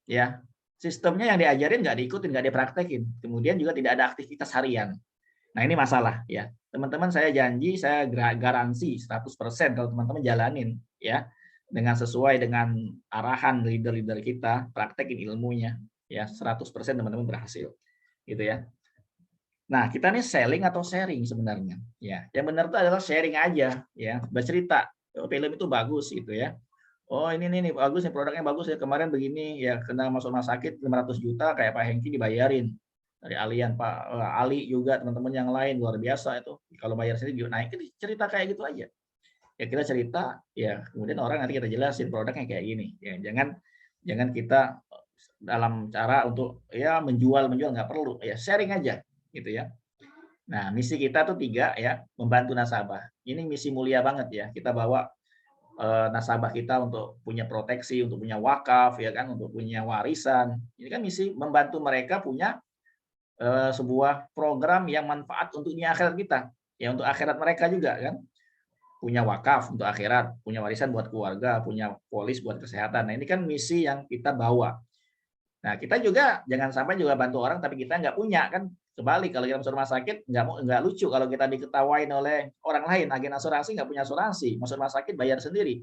ya. Sistemnya yang diajarin nggak diikutin, nggak dipraktekin. Kemudian juga tidak ada aktivitas harian. Nah ini masalah, ya. Teman-teman, saya janji, saya garansi 100% kalau teman-teman jalanin, ya, dengan sesuai dengan arahan leader-leader kita, praktekin ilmunya, ya, 100% teman-teman berhasil, gitu ya. Nah, kita nih selling atau sharing sebenarnya, ya. Yang benar itu adalah sharing aja, ya, bercerita, oh, film itu bagus gitu ya. Oh, ini nih bagus nih, produknya bagus ya, kemarin begini ya, kena masuk rumah sakit 500 juta kayak Pak Hengki dibayarin. Dari Alian Pak Ali juga, teman-teman yang lain luar biasa itu. Kalau bayar sendiri juga naik, cerita kayak gitu aja. Ya kita cerita, ya kemudian orang nanti kita jelasin produknya kayak gini. Ya jangan kita dalam cara untuk ya menjual nggak perlu, ya sharing aja gitu ya. Nah, misi kita tuh 3 ya, membantu nasabah. Ini misi mulia banget ya. Kita bawa nasabah kita untuk punya proteksi, untuk punya wakaf ya kan, untuk punya warisan. Ini kan misi membantu mereka punya sebuah program yang manfaat untuk dunia akhirat kita. Ya untuk akhirat mereka juga kan. Punya wakaf untuk akhirat, punya warisan buat keluarga, punya polis buat kesehatan. Nah, ini kan misi yang kita bawa. Nah, kita juga jangan sampai juga bantu orang tapi kita nggak punya kan. Kebalik, kalau kita masuk rumah sakit nggak lucu kalau kita diketawain oleh orang lain, agen asuransi nggak punya asuransi, masuk rumah sakit bayar sendiri,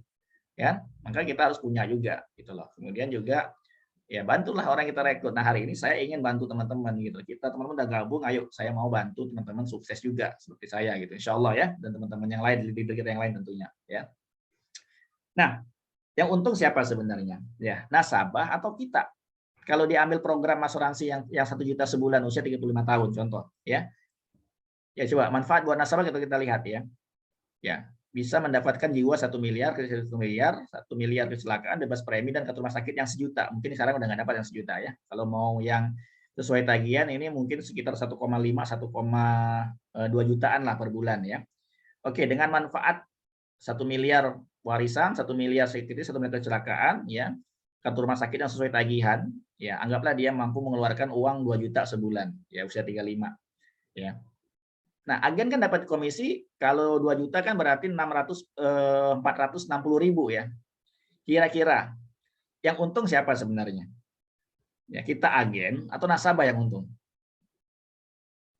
ya. Maka kita harus punya juga, gitu loh. Kemudian juga ya bantulah orang kita rekrut. Nah, hari ini saya ingin bantu teman-teman gitu. Kita teman-teman udah gabung, ayo saya mau bantu teman-teman sukses juga seperti saya gitu. Insya Allah ya, dan teman-teman yang lain, leader kita yang lain tentunya, ya. Nah, yang untung siapa sebenarnya? Ya, nasabah atau kita? Kalau diambil program asuransi yang 1 juta sebulan usia 35 tahun contoh ya. Ya coba manfaat buat nasabah kita lihat ya. Ya, bisa mendapatkan jiwa 1 miliar ke 1 miliar, 1 miliar kecelakaan bebas premi dan kartu rumah sakit yang 1 juta. Mungkin sekarang udah nggak dapat yang 1 juta ya. Kalau mau yang sesuai tagihan ini mungkin sekitar 1,5 1,2 jutaan lah per bulan ya. Oke, dengan manfaat 1 miliar warisan, 1 miliar security, 1 miliar kecelakaan ya. Kartu rumah sakit yang sesuai tagihan, ya anggaplah dia mampu mengeluarkan uang 2 juta sebulan, ya usia 35, ya. Nah, agen kan dapat komisi kalau 2 juta kan berarti 460.000 ya. Kira-kira yang untung siapa sebenarnya? Ya, kita agen atau nasabah yang untung?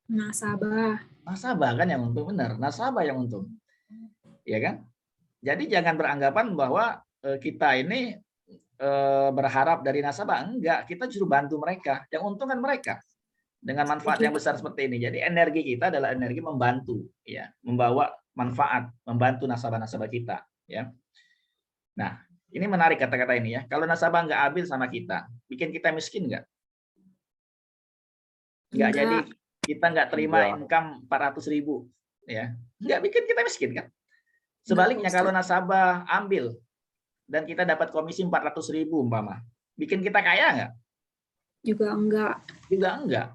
Nasabah. Nasabah kan yang untung, benar. Nasabah yang untung. Ya kan? Jadi jangan beranggapan bahwa kita ini berharap dari nasabah, enggak, kita justru bantu mereka, yang untung kan mereka dengan manfaat yang besar seperti ini. Jadi energi kita adalah energi membantu, ya, membawa manfaat, membantu nasabah-nasabah kita, ya. Nah, ini menarik kata-kata ini ya. Kalau nasabah nggak adil sama kita, bikin kita miskin nggak? Nggak, jadi kita nggak terima income 400.000, ya, nggak bikin kita miskin kan? Sebaliknya kalau nasabah ambil dan kita dapat komisi 400.000 umpama, bikin kita kaya nggak? Juga enggak. Juga enggak.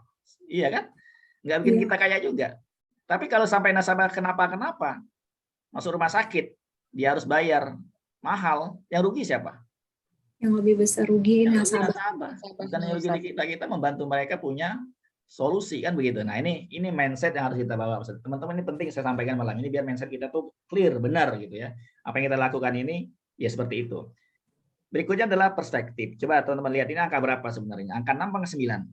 Iya kan? Nggak bikin kita kaya juga. Tapi kalau sampai nasabah kenapa-kenapa, masuk rumah sakit, dia harus bayar mahal, yang rugi siapa? Yang lebih besar rugi nasabah. Bukan yang rugi kita membantu mereka punya solusi kan begitu. Nah, ini mindset yang harus kita bawa. Teman-teman, ini penting saya sampaikan malam ini biar mindset kita tuh clear, benar gitu ya. Apa yang kita lakukan ini ya seperti itu. Berikutnya adalah perspektif. Coba teman-teman lihat ini angka berapa sebenarnya? Angka 6 atau 9?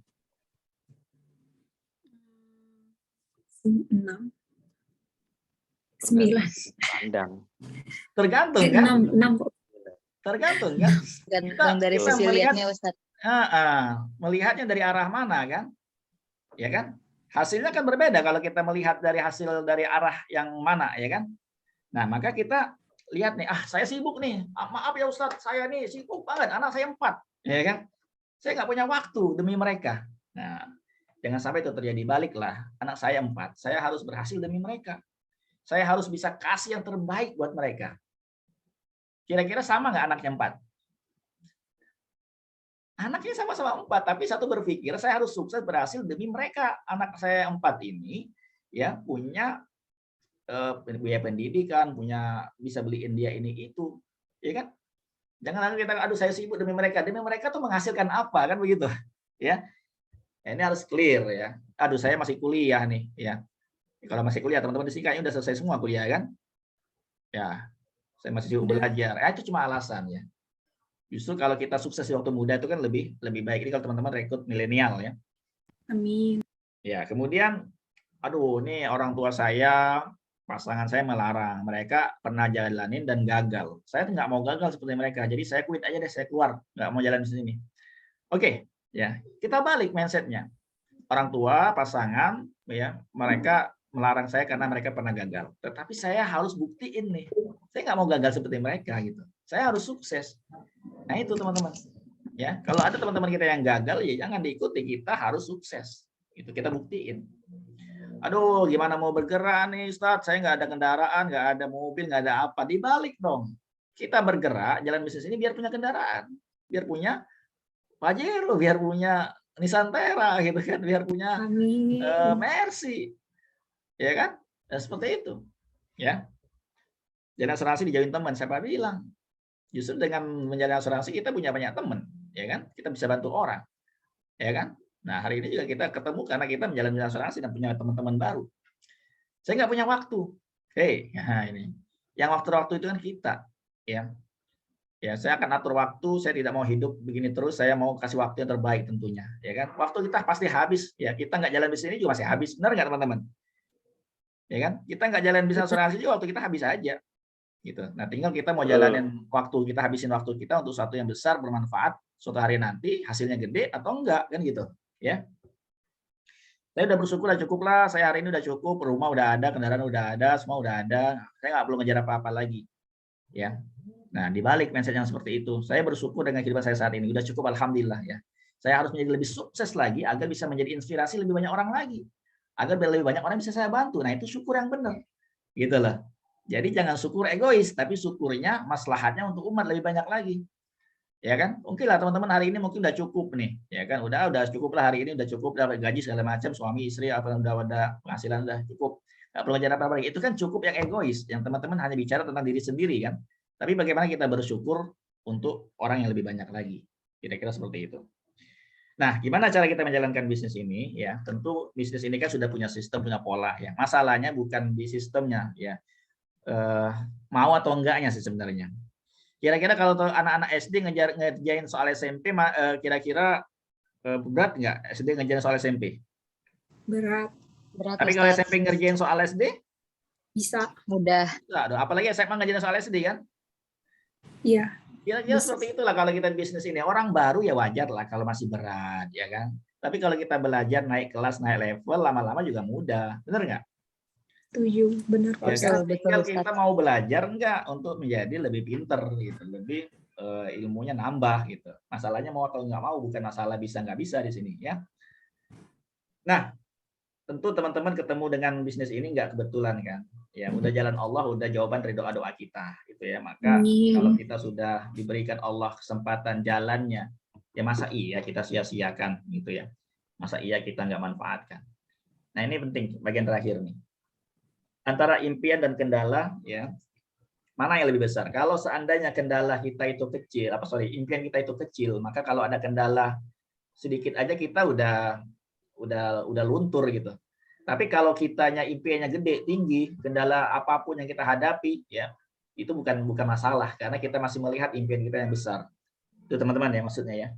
6. 9. Tergantung kan? 6. Tergantung kan? Tergantung dari sisi lihatnya, Ustaz. Melihatnya dari arah mana kan? Ya kan? Hasilnya kan berbeda kalau kita melihat dari hasil dari arah yang mana, ya kan? Nah, maka kita lihat nih, saya sibuk nih. Maaf ya Ustadz, saya nih sibuk banget, anak saya 4, ya kan? Saya nggak punya waktu demi mereka. Nah, jangan sampai itu terjadi. Baliklah, anak saya 4, saya harus berhasil demi mereka. Saya harus bisa kasih yang terbaik buat mereka. Kira-kira sama nggak anaknya 4? Anaknya sama-sama 4, tapi satu berpikir saya harus sukses berhasil demi mereka. Anak saya 4 ini ya punya biaya pendidikan, punya bisa beliin dia ini itu, ya kan? Jangan kita aduh saya sibuk demi mereka tuh menghasilkan apa kan begitu ya. Ini harus clear ya. Aduh saya masih kuliah nih ya. Kalau masih kuliah teman-teman di sini kayaknya udah selesai semua kuliah kan? Ya, saya masih sibuk belajar. Itu cuma alasan ya. Justru kalau kita sukses di waktu muda itu kan lebih baik. Ini kalau teman-teman rekrut milenial ya. Amin. Ya, kemudian aduh ini orang tua saya, pasangan saya melarang. Mereka pernah jalanin dan gagal. Saya tuh nggak mau gagal seperti mereka. Jadi saya quit aja deh, saya keluar. Nggak mau jalan di sini. Oke, ya. Kita balik mindsetnya. Orang tua, pasangan, ya, mereka melarang saya karena mereka pernah gagal. Tetapi saya harus buktiin nih. Saya nggak mau gagal seperti mereka gitu. Saya harus sukses. Nah itu teman-teman. Ya, kalau ada teman-teman kita yang gagal, ya jangan diikuti. Kita harus sukses. Itu kita buktiin. Aduh, gimana mau bergerak nih, Ustaz? Saya nggak ada kendaraan, nggak ada mobil, nggak ada apa. Dibalik dong. Kita bergerak, jalan bisnis ini biar punya kendaraan, biar punya Pajero, biar punya Nissantera gitu kan, biar punya Mercy, ya kan? Dan seperti itu, ya. Dan asuransi dijauhin teman, siapa bilang? Justru dengan menjalin asuransi kita punya banyak teman, ya kan? Kita bisa bantu orang, ya kan? Nah hari ini juga kita ketemu karena kita menjalani asuransi dan punya teman-teman baru. Saya nggak punya waktu, nah ini, yang waktu-waktu itu kan kita, ya. Ya, saya akan atur waktu, saya tidak mau hidup begini terus, saya mau kasih waktu yang terbaik tentunya, ya kan? Waktu kita pasti habis, ya kita nggak jalan bisnis ini juga masih habis, benar nggak teman-teman? Ya kan? Kita nggak jalan bisnis asuransi juga waktu kita habis aja, gitu. Nah, tinggal kita mau jalanin waktu kita, habisin waktu kita untuk sesuatu yang besar, bermanfaat, suatu hari nanti hasilnya gede atau enggak, kan gitu, ya. Saya udah bersyukur, udah cukup lah, saya hari ini udah cukup, rumah udah ada, kendaraan udah ada, semua udah ada, saya nggak perlu ngejar apa-apa lagi, ya. Nah, dibalik mindset yang seperti itu, saya bersyukur dengan kehidupan saya saat ini. Udah cukup, alhamdulillah ya. Saya harus menjadi lebih sukses lagi agar bisa menjadi inspirasi lebih banyak orang lagi. Agar lebih banyak orang bisa saya bantu. Nah, itu syukur yang benar. Gitu loh. Jadi jangan syukur egois, tapi syukurnya maslahatnya untuk umat lebih banyak lagi. Ya kan? Mungkin lah teman-teman hari ini mungkin udah cukup nih. Ya kan? Udah cukup lah hari ini, udah cukup dapat gaji segala macam, suami istri apa udah ada penghasilan udah cukup. Nggak perlu ngejar apa-apa lagi. Itu kan cukup yang egois, yang teman-teman hanya bicara tentang diri sendiri kan. Tapi bagaimana kita bersyukur untuk orang yang lebih banyak lagi. Kira-kira seperti itu. Nah, gimana cara kita menjalankan bisnis ini? Ya, tentu bisnis ini kan sudah punya sistem, punya pola. Ya, masalahnya bukan di sistemnya. Ya, mau atau enggaknya sih sebenarnya. Kira-kira kalau anak-anak SD ngerjain soal SMP, kira-kira berat nggak SD ngerjain soal SMP? Berat. Tapi kalau SMP ngerjain soal SD? Bisa. Mudah. Enggak, apalagi SMA ngerjain soal SD kan? Iya. Kira-kira seperti itulah kalau kita bisnis ini. Orang baru ya wajar lah kalau masih berat, ya kan? Tapi kalau kita belajar naik kelas, naik level, lama-lama juga mudah. Benar nggak? Setuju, benar. Ya kan? Tinggal kita mau belajar nggak untuk menjadi lebih pinter, gitu, lebih ilmunya nambah, gitu. Masalahnya mau atau nggak mau, bukan masalah bisa nggak bisa di sini, ya. Nah, tentu teman-teman ketemu dengan bisnis ini nggak kebetulan kan? Ya, udah jalan Allah, udah jawaban dari doa-doa kita, gitu ya. Maka kalau kita sudah diberikan Allah kesempatan jalannya, ya masa iya kita sia-siakan, gitu ya. Masa iya kita nggak manfaatkan. Nah, ini penting, bagian terakhir nih. Antara impian dan kendala, ya, mana yang lebih besar? Kalau seandainya kendala kita itu kecil, impian kita itu kecil, maka kalau ada kendala sedikit aja kita udah luntur gitu. Tapi kalau kitanya impiannya gede, tinggi, kendala apapun yang kita hadapi, ya itu bukan masalah karena kita masih melihat impian kita yang besar. Itu teman-teman ya maksudnya ya.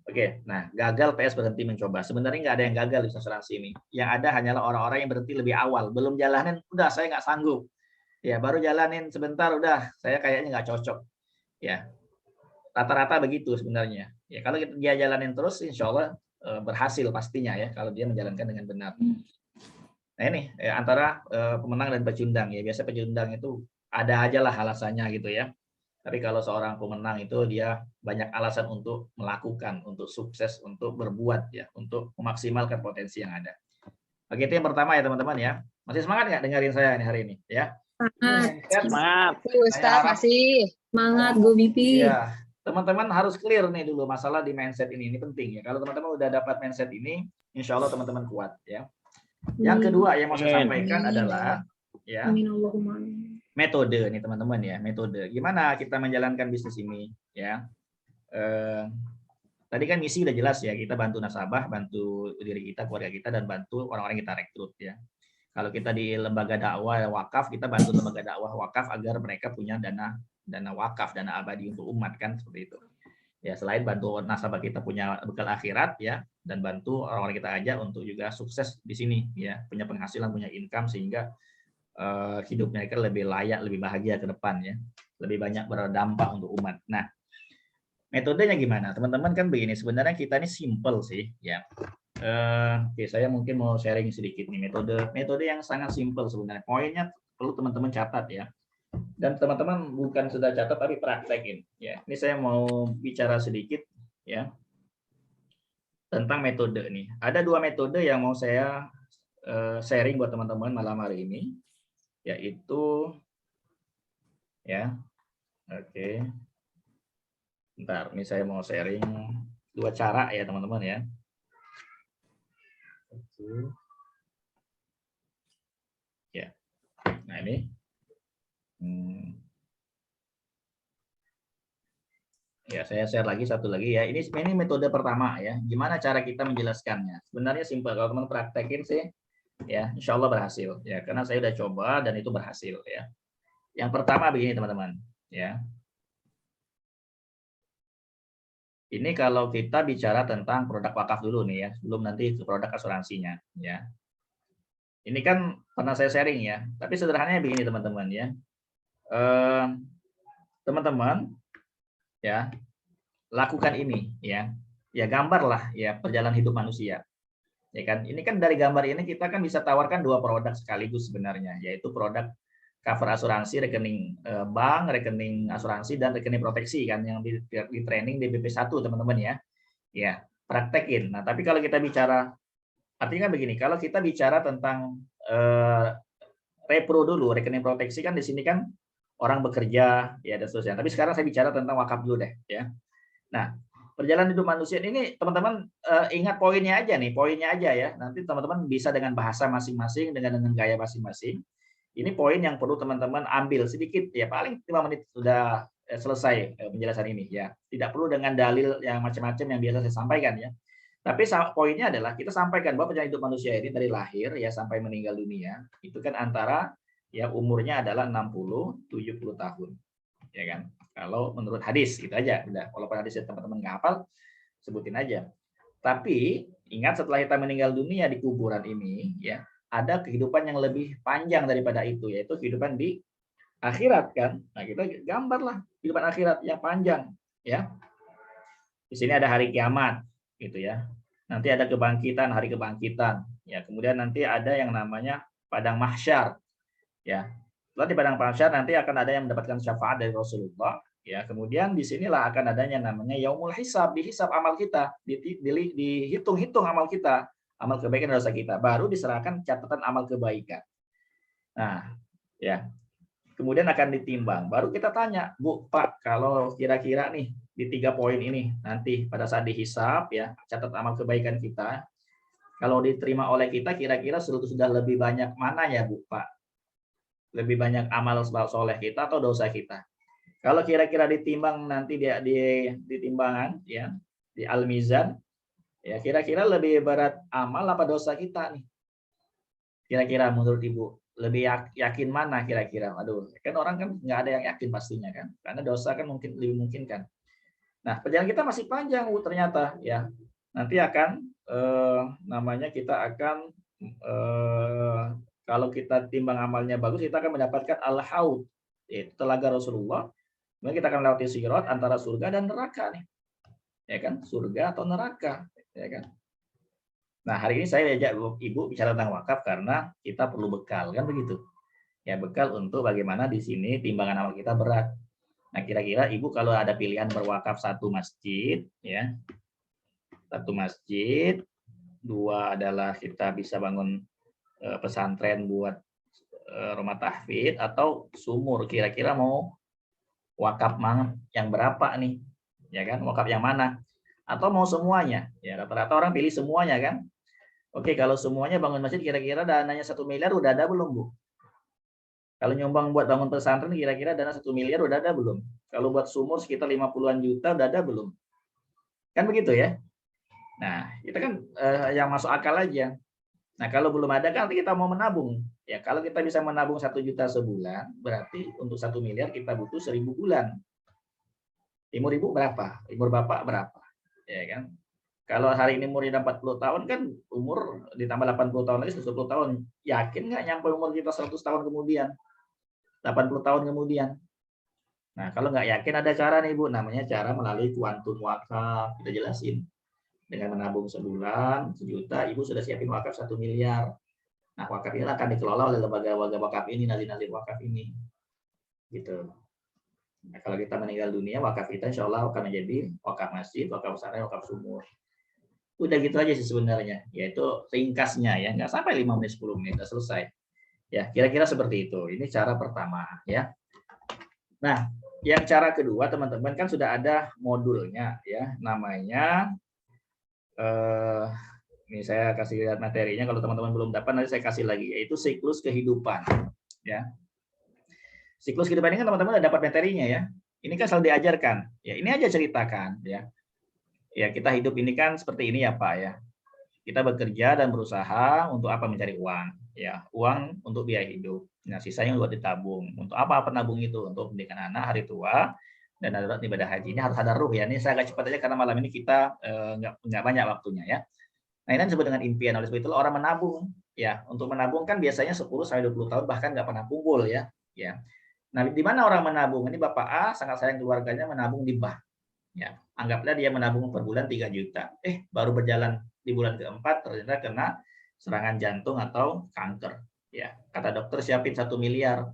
Oke, nah gagal PS berhenti mencoba. Sebenarnya nggak ada yang gagal di asuransi ini. Yang ada hanyalah orang-orang yang berhenti lebih awal, belum jalanin, udah saya nggak sanggup. Ya baru jalanin sebentar, udah saya kayaknya nggak cocok. Ya rata-rata begitu sebenarnya. Ya kalau dia jalanin terus, insya Allah berhasil pastinya ya kalau dia menjalankan dengan benar. Nah ini antara pemenang dan pecundang ya. Biasa pecundang itu ada aja lah alasannya gitu ya. Tapi kalau seorang pemenang itu dia banyak alasan untuk melakukan, untuk sukses, untuk berbuat ya, untuk memaksimalkan potensi yang ada. Oke, itu yang pertama ya teman-teman ya. Masih semangat nggak dengerin saya nih hari ini ya? Semangat. Ustaz masih. Semangat Go BP. Iya. Teman-teman harus clear nih dulu masalah di mindset ini penting ya. Kalau teman-teman udah dapat mindset ini, insya Allah teman-teman kuat ya. Yang kedua yang mau saya sampaikan adalah ya. Amin Allahumma. metode nih teman-teman ya, metode. Gimana kita menjalankan bisnis ini ya? Tadi kan misi udah jelas ya, kita bantu nasabah, bantu diri kita, keluarga kita, dan bantu orang-orang kita rekrut ya. Kalau kita di lembaga dakwah wakaf, kita bantu lembaga dakwah wakaf agar mereka punya dana wakaf, dana abadi untuk umat kan seperti itu. Ya selain bantu nasabah kita punya bekal akhirat ya, dan bantu orang-orang kita ajak untuk juga sukses di sini ya, punya penghasilan, punya income sehingga hidup mereka lebih layak, lebih bahagia ke depan ya, lebih banyak berdampak untuk umat. Nah, metodenya gimana? Teman-teman kan begini, sebenarnya kita ini simple sih ya. Oke, saya mungkin mau sharing sedikit nih metode yang sangat simple sebenarnya. Poinnya perlu teman-teman catat ya. Dan teman-teman bukan sudah catat tapi praktekin ya. Ini saya mau bicara sedikit ya tentang metode nih. Ada 2 metode yang mau saya sharing buat teman-teman malam hari ini, yaitu ya. Oke. Bentar, ini saya mau sharing 2 cara ya teman-teman ya. Ya, nah ini, ya saya share lagi satu lagi ya. Ini metode pertama ya. Gimana cara kita menjelaskannya? Sebenarnya simpel, kalau teman praktekin sih, ya insya Allah berhasil ya. Karena saya udah coba dan itu berhasil ya. Yang pertama begini teman-teman, ya. Ini kalau kita bicara tentang produk wakaf dulu nih ya, sebelum nanti ke produk asuransinya ya. Ini kan pernah saya sharing ya, tapi sederhananya begini teman-teman ya. Teman-teman ya, lakukan ini ya. Ya gambarlah ya perjalanan hidup manusia. Ya kan? Ini kan dari gambar ini kita kan bisa tawarkan 2 produk sekaligus sebenarnya, yaitu produk cover asuransi, rekening bank, rekening asuransi, dan rekening proteksi kan yang di training di BP1 teman-teman ya. Ya, praktekin. Nah, tapi kalau kita bicara, artinya begini, kalau kita bicara tentang repro dulu, rekening proteksi kan di sini kan orang bekerja ya dan seterusnya. Tapi sekarang saya bicara tentang wakaf dulu deh ya. Nah, perjalanan hidup manusia ini teman-teman ingat poinnya aja nih, poinnya aja ya. Nanti teman-teman bisa dengan bahasa masing-masing, dengan gaya masing-masing. Ini poin yang perlu teman-teman ambil sedikit ya, paling 5 menit sudah selesai penjelasan ini ya. Tidak perlu dengan dalil yang macam-macam yang biasa saya sampaikan ya. Tapi poinnya adalah kita sampaikan bahwa perjalanan hidup manusia ini dari lahir ya sampai meninggal dunia itu kan antara ya umurnya adalah 60-70 tahun. Ya kan? Kalau menurut hadis itu aja udah. Walaupun hadisnya teman-teman nggak hafal, sebutin aja. Tapi ingat setelah kita meninggal dunia di kuburan ini ya, ada kehidupan yang lebih panjang daripada itu, yaitu kehidupan di akhirat kan. Nah, kita gambarlah kehidupan akhirat yang panjang ya. Di sini ada hari kiamat gitu ya. Nanti ada kebangkitan, hari kebangkitan ya. Kemudian nanti ada yang namanya padang mahsyar ya. Setelah di padang mahsyar nanti akan ada yang mendapatkan syafaat dari Rasulullah ya. Kemudian di sinilah akan adanya namanya yaumul hisab, dihisab amal kita, dihitung-hitung amal kita, amal kebaikan dan dosa kita, baru diserahkan catatan amal kebaikan. Nah, ya. Kemudian akan ditimbang. Baru kita tanya, Bu, Pak, kalau kira-kira nih di 3 poin ini nanti pada saat dihisab ya, catat amal kebaikan kita, kalau diterima oleh kita kira-kira sudah lebih banyak mana ya, Bu, Pak? Lebih banyak amal soleh kita atau dosa kita? Kalau kira-kira ditimbang nanti di timbangan ya, di al-mizan, ya kira-kira lebih berat amal apa dosa kita nih? Kira-kira menurut Ibu lebih yakin mana kira-kira? Aduh, kan orang kan nggak ada yang yakin pastinya kan, karena dosa kan mungkin lebih mungkin kan. Nah, perjalanan kita masih panjang Bu ternyata ya. Nanti akan namanya kita akan kalau kita timbang amalnya bagus, kita akan mendapatkan al-haud, yaitu telaga Rasulullah. Kemudian kita akan melewati sirat antara surga dan neraka nih, ya kan? Surga atau neraka, ya kan? Nah, hari ini saya ajak Ibu bicara tentang wakaf karena kita perlu bekal, kan begitu? Ya, bekal untuk bagaimana di sini timbangan amal kita berat. Nah, kira-kira Ibu kalau ada pilihan berwakaf 1 masjid, ya, 1 masjid, 2 adalah kita bisa bangun pesantren buat rumah tahfidz atau sumur, kira-kira mau wakaf yang berapa nih? Ya kan? Wakaf yang mana? Atau mau semuanya? Ya, rata-rata orang pilih semuanya kan? Oke, kalau semuanya bangun masjid kira-kira dananya 1 miliar udah ada belum, Bu? Kalau nyumbang buat bangun pesantren kira-kira dana 1 miliar udah ada belum? Kalau buat sumur sekitar 50-an juta udah ada belum? Kan begitu ya? Nah, itu kan yang masuk akal aja. Nah, kalau belum ada kan nanti kita mau menabung. Ya, kalau kita bisa menabung 1 juta sebulan, berarti untuk 1 miliar kita butuh 1000 bulan. Umur ibu berapa? Umur bapak berapa? Ya kan? Kalau hari ini umurnya 40 tahun kan umur ditambah 80 tahun lagi 120 tahun. Yakin nggak nyampe umur kita 100 tahun kemudian? 80 tahun kemudian. Nah, kalau nggak yakin ada cara nih Bu, namanya cara melalui kuantum wakaf. Kita jelasin. Dengan menabung sebulan, 1 juta, Ibu sudah siapin wakaf 1 miliar. Nah, wakaf ini akan dikelola oleh lembaga wakaf ini, nazir-nazir wakaf ini. Gitu. Nah, kalau kita meninggal dunia, wakaf kita insya Allah akan menjadi wakaf masjid, wakaf pesantren, wakaf sumur. Udah gitu aja sih sebenarnya. Yaitu ringkasnya ya, nggak sampai 5 menit, 10 menit, udah selesai. Ya, kira-kira seperti itu. Ini cara pertama ya. Nah, yang cara kedua teman-teman kan sudah ada modulnya ya, namanya ini saya kasih lihat materinya, kalau teman-teman belum dapat nanti saya kasih lagi, yaitu siklus kehidupan ya. Siklus kehidupan ini kan teman-teman udah dapat materinya ya. Ini kan selalu diajarkan. Ya, ini aja ceritakan ya. Ya, kita hidup ini kan seperti ini ya Pak ya. Kita bekerja dan berusaha untuk apa? Mencari uang. Ya, uang untuk biaya hidup. Nah, sisanya buat ditabung. Untuk apa penabung itu? Untuk pendidikan anak, hari tua, dan darurat ibadah haji. Ini harus ada ruh ya. Ini saya agak cepat aja karena malam ini kita nggak banyak waktunya ya. Nah, ini disebut dengan impian. Oleh sebab itu orang menabung. Ya, untuk menabung kan biasanya 10-20 tahun bahkan nggak pernah kumpul ya. Ya. Nah, di mana orang menabung? Ini Bapak A sangat sayang keluarganya menabung di bank. Ya, anggaplah dia menabung per bulan 3 juta. Baru berjalan di bulan keempat ternyata kena serangan jantung atau kanker. Ya, kata dokter siapin 1 miliar.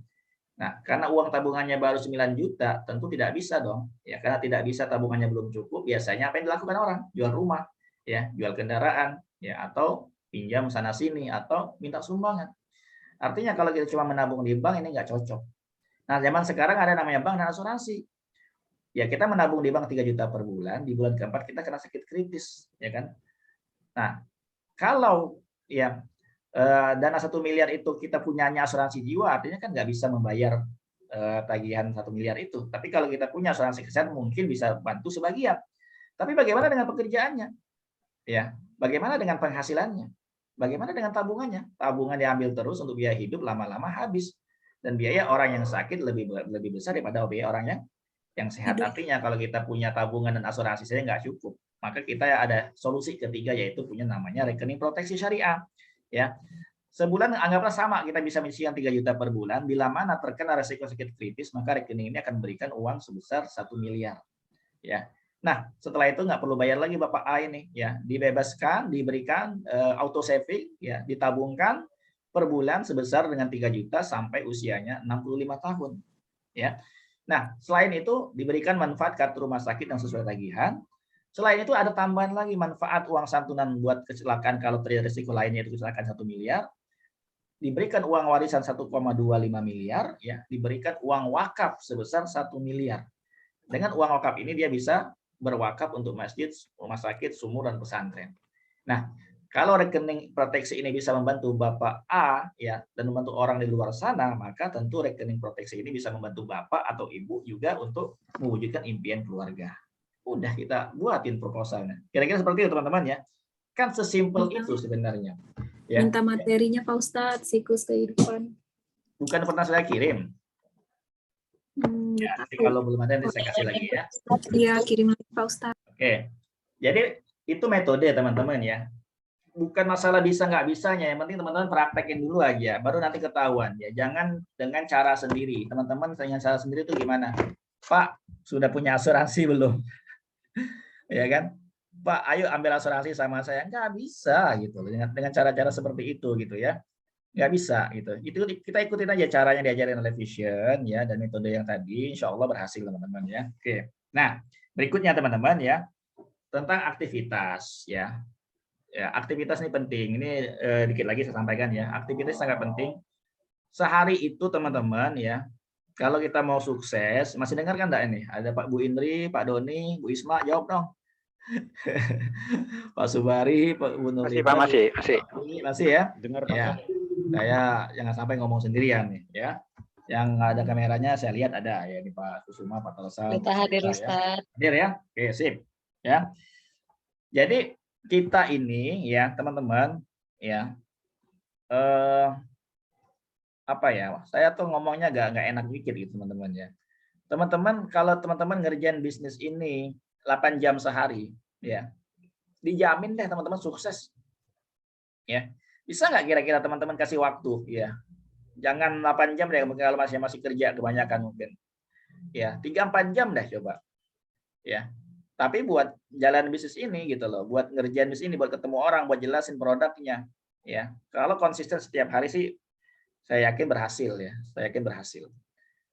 Nah, karena uang tabungannya baru 9 juta, tentu tidak bisa dong. Ya, karena tidak bisa, tabungannya belum cukup, biasanya apa yang dilakukan orang? Jual rumah, ya, jual kendaraan, ya, atau pinjam sana sini atau minta sumbangan. Artinya kalau kita cuma menabung di bank ini nggak cocok. Nah, zaman sekarang ada namanya bank dan asuransi. Ya, kita menabung di bank 3 juta per bulan, di bulan keempat kita kena sakit kritis, ya kan? Nah, kalau ya dana 1 miliar itu kita punyanya asuransi jiwa, artinya kan nggak bisa membayar tagihan 1 miliar itu. Tapi kalau kita punya asuransi kesehatan mungkin bisa bantu sebagian. Tapi bagaimana dengan pekerjaannya? Ya, bagaimana dengan penghasilannya? Bagaimana dengan tabungannya? Tabungan diambil terus untuk biaya hidup, lama-lama habis. Dan biaya orang yang sakit lebih besar daripada biaya orang yang sehat. Artinya kalau kita punya tabungan dan asuransi saja nggak cukup, maka kita ada solusi ketiga, yaitu punya namanya rekening proteksi syariah. Ya, sebulan anggaplah sama kita bisa menyisihkan 3 juta per bulan. Bila mana terkena resiko sakit kritis, maka rekening ini akan memberikan uang sebesar 1 miliar. Ya, nah setelah itu nggak perlu bayar lagi Bapak A ini. Ya, dibebaskan, diberikan auto saving, ya, ditabungkan per bulan sebesar dengan 3 juta sampai usianya 65 tahun. Ya. Nah, selain itu diberikan manfaat kartu rumah sakit yang sesuai tagihan. Selain itu ada tambahan lagi manfaat uang santunan buat kecelakaan kalau terjadi risiko lainnya, itu kecelakaan 1 miliar. Diberikan uang warisan 1,25 miliar, ya, diberikan uang wakaf sebesar 1 miliar. Dengan uang wakaf ini dia bisa berwakaf untuk masjid, rumah sakit, sumur, dan pesantren. Nah, kalau rekening proteksi ini bisa membantu Bapak A ya dan membantu orang di luar sana, maka tentu rekening proteksi ini bisa membantu Bapak atau Ibu juga untuk mewujudkan impian keluarga. Udah kita buatin proposalnya. Kira-kira seperti itu teman-teman ya. Kan sesimpel itu sebenarnya. Ya. Minta materinya Pak Ustadz, siklus kehidupan. Bukan pernah saya kirim. Ya, nanti kalau belum ada nanti saya kasih lagi ya. Iya, kirim lagi Pak Ustadz. Oke. Jadi itu metode teman-teman ya. Bukan masalah bisa nggak bisanya, yang penting teman-teman praktekin dulu aja, baru nanti ketahuan ya. Jangan dengan cara sendiri. Teman-teman dengan cara sendiri itu gimana? Pak, sudah punya asuransi belum? Ya kan? Pak, ayo ambil asuransi sama saya. Nggak bisa gitu. Dengan cara-cara seperti itu gitu ya. Nggak bisa gitu. Itu kita ikutin aja caranya diajarin oleh Vision ya, dan metode yang tadi insya Allah berhasil teman-teman ya. Oke. Nah, berikutnya teman-teman ya, tentang aktivitas ya. Ya, aktivitas ini penting. Ini dikit lagi saya sampaikan ya. Aktivitas sangat penting. Sehari itu teman-teman ya, kalau kita mau sukses, masih dengar kan enggak ini? Ada Pak Bu Indri, Pak Doni, Bu Isma, jawab dong. Pak Subari, Pak Bu Nurita. Masih. Masih ya? Dengar ya. Saya jangan sampai ngomong sendirian nih ya. Yang ada kameranya saya lihat ada ya di Pak Kusuma, Pak Talsam. Kita hadir ya. Ustadz. Hadir ya. Oke, sip. Ya. Jadi kita ini ya teman-teman ya apa ya? Saya tuh ngomongnya nggak enak dikit gitu teman-teman ya. Teman-teman kalau teman-teman ngerjain bisnis ini 8 jam sehari ya, dijamin deh teman-teman sukses. Ya. Bisa nggak kira-kira teman-teman kasih waktu ya? Jangan 8 jam deh kalau masih kerja kebanyakan mungkin. Ya, 3-4 jam deh coba. Ya. Tapi buat jalan bisnis ini gitu loh, buat ngerjain bisnis ini, buat ketemu orang, buat jelasin produknya. Ya. Kalau konsisten setiap hari sih saya yakin berhasil ya. Saya yakin berhasil.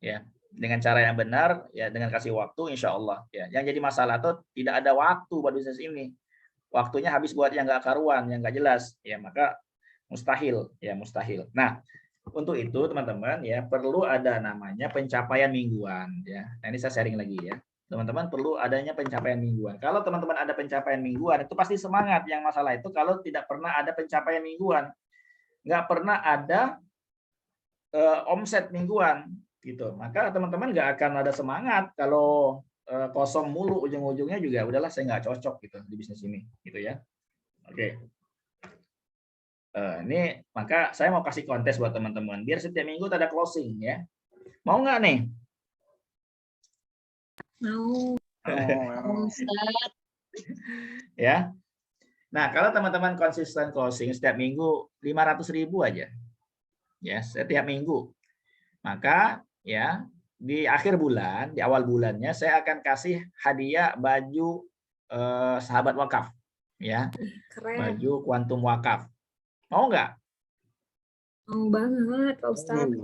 Ya. Dengan cara yang benar ya, dengan kasih waktu insya Allah ya. Yang jadi masalah tuh tidak ada waktu buat bisnis ini. Waktunya habis buat yang nggak karuan, yang nggak jelas ya, maka mustahil ya, mustahil. Nah, untuk itu teman-teman ya perlu ada namanya pencapaian mingguan ya. Nah, ini saya sharing lagi ya. Teman-teman perlu adanya pencapaian mingguan. Kalau teman-teman ada pencapaian mingguan itu pasti semangat. Yang masalah itu kalau tidak pernah ada pencapaian mingguan, nggak pernah ada omset mingguan gitu, maka teman-teman nggak akan ada semangat. Kalau kosong mulu ujung-ujungnya juga udahlah saya nggak cocok gitu di bisnis ini gitu ya. Oke. Ini maka saya mau kasih kontes buat teman-teman biar setiap minggu ada closing ya. Mau nggak nih? Mau. Ustadz. Ya. Nah, kalau teman-teman konsisten closing setiap minggu 500.000 aja. Ya, setiap minggu. Maka ya di akhir bulan, di awal bulannya saya akan kasih hadiah baju sahabat wakaf ya. Keren. Baju kuantum wakaf. Mau nggak? Mau banget Pak Ustadz.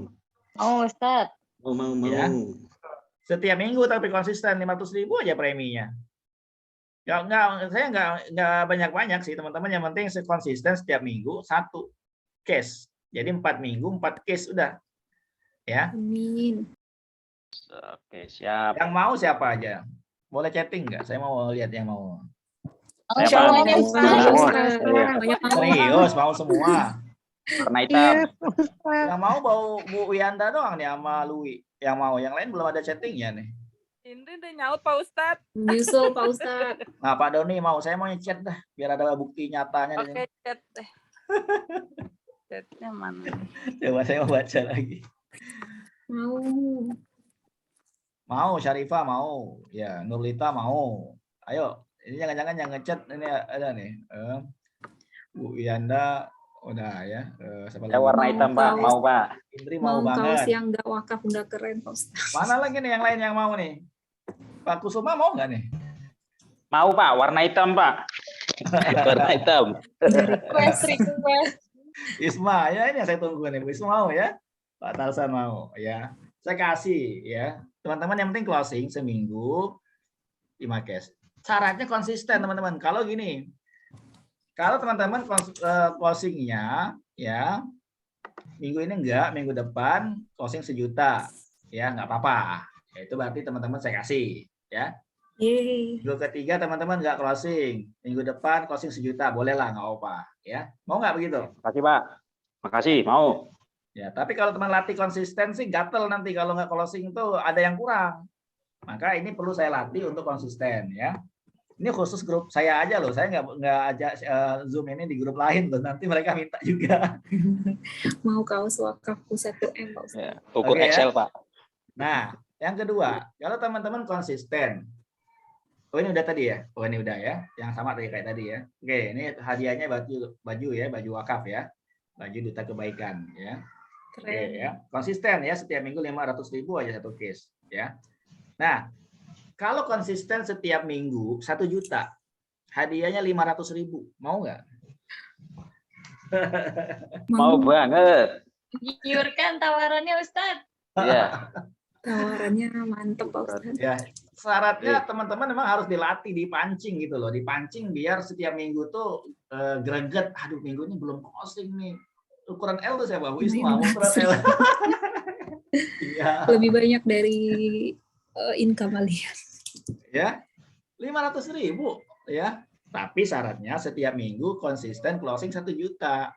Oh Ustadz. Mau. Ya. Setiap minggu tapi konsisten 500.000 aja preminya. Saya nggak banyak-banyak sih teman-teman, yang penting konsisten setiap minggu 1 case. Jadi 4 minggu 4 case udah. Ya. Amin. Oke, siap. Yang mau siapa aja? Boleh chatting nggak? Saya mau lihat yang mau. Oh, semuanya Ustadz. Banyak mau. Serius mau semua. Warna hitam. Yang mau bau Bu Wiyanda doang nih sama Lui. Yang mau, yang lain belum ada chattingnya nih. Indri udah nyaut Pak Ustadz. Nyusul Pak Ustadz. Nah Pak Doni mau, saya mau chat dah biar ada bukti nyatanya di sini. Oke, chat deh. Chatnya mana? Coba saya mau baca lagi. Mau. Mau, Syarifah mau, ya Nurlita mau. Ayo, ini jangan-jangan yang ngechat ini ada nih. Bu Wiyanda udah ya. Siapa Saya lagi? warna hitam, Pak. Mau, Pak. Indri mau Mau kaos banget. yang nggak wakaf, nggak keren Pak Ustadz. Mana lagi nih yang lain yang mau nih? Pak Kusuma mau nggak nih? Mau, Pak. Warna hitam, Pak. Warna hitam. Request. Isma, ya ini yang saya tunggu nih. Bu Isma mau ya? Pak Tarsan mau ya. Saya kasih ya. Teman-teman yang penting closing seminggu 5 case. Syaratnya konsisten teman-teman. Kalau gini, kalau teman-teman closingnya ya minggu ini enggak, minggu depan closing 1 juta ya nggak apa-apa. Ya, itu berarti teman-teman saya kasih ya. Yeay. Minggu ketiga teman-teman nggak closing, minggu depan closing 1 juta, boleh lah nggak apa ya. Mau nggak begitu? Makasih, Pak. Makasih, mau. Ya, tapi kalau teman latih konsisten sih gatel nanti kalau nggak closing itu ada yang kurang. Maka ini perlu saya latih untuk konsisten ya. Ini khusus grup saya aja loh, saya nggak ajak Zoom ini di grup lain loh, nanti mereka minta juga. Mau kaos wakafku 1M Pak Ustadz. Ya, ukur Oke, ya. Excel, Pak. Nah, yang kedua, kalau teman-teman konsisten, oh ini udah tadi ya, oh ini udah ya, yang sama tadi kayak tadi ya. Oke, ini hadiahnya baju ya, baju wakaf ya, baju duta kebaikan ya. Oke Keren. ya, konsisten ya, setiap minggu 500.000 aja 1 case ya. Nah, kalau konsisten setiap minggu 1 juta, hadiahnya 500.000, mau nggak? Mau banget. Giurkan tawarannya Ustadz. Iya. Tawarannya mantep Pak Ustadz. Ya, syaratnya teman-teman memang harus dilatih, dipancing gitu loh, dipancing biar setiap minggu tuh greget. Aduh, minggu ini belum closing nih. Ukuran L tuh siapa? Bu Isma, ukuran L. Iya. Lebih banyak dari income kalian. Ya, 500.000 ya. Tapi syaratnya setiap minggu konsisten closing 1 juta.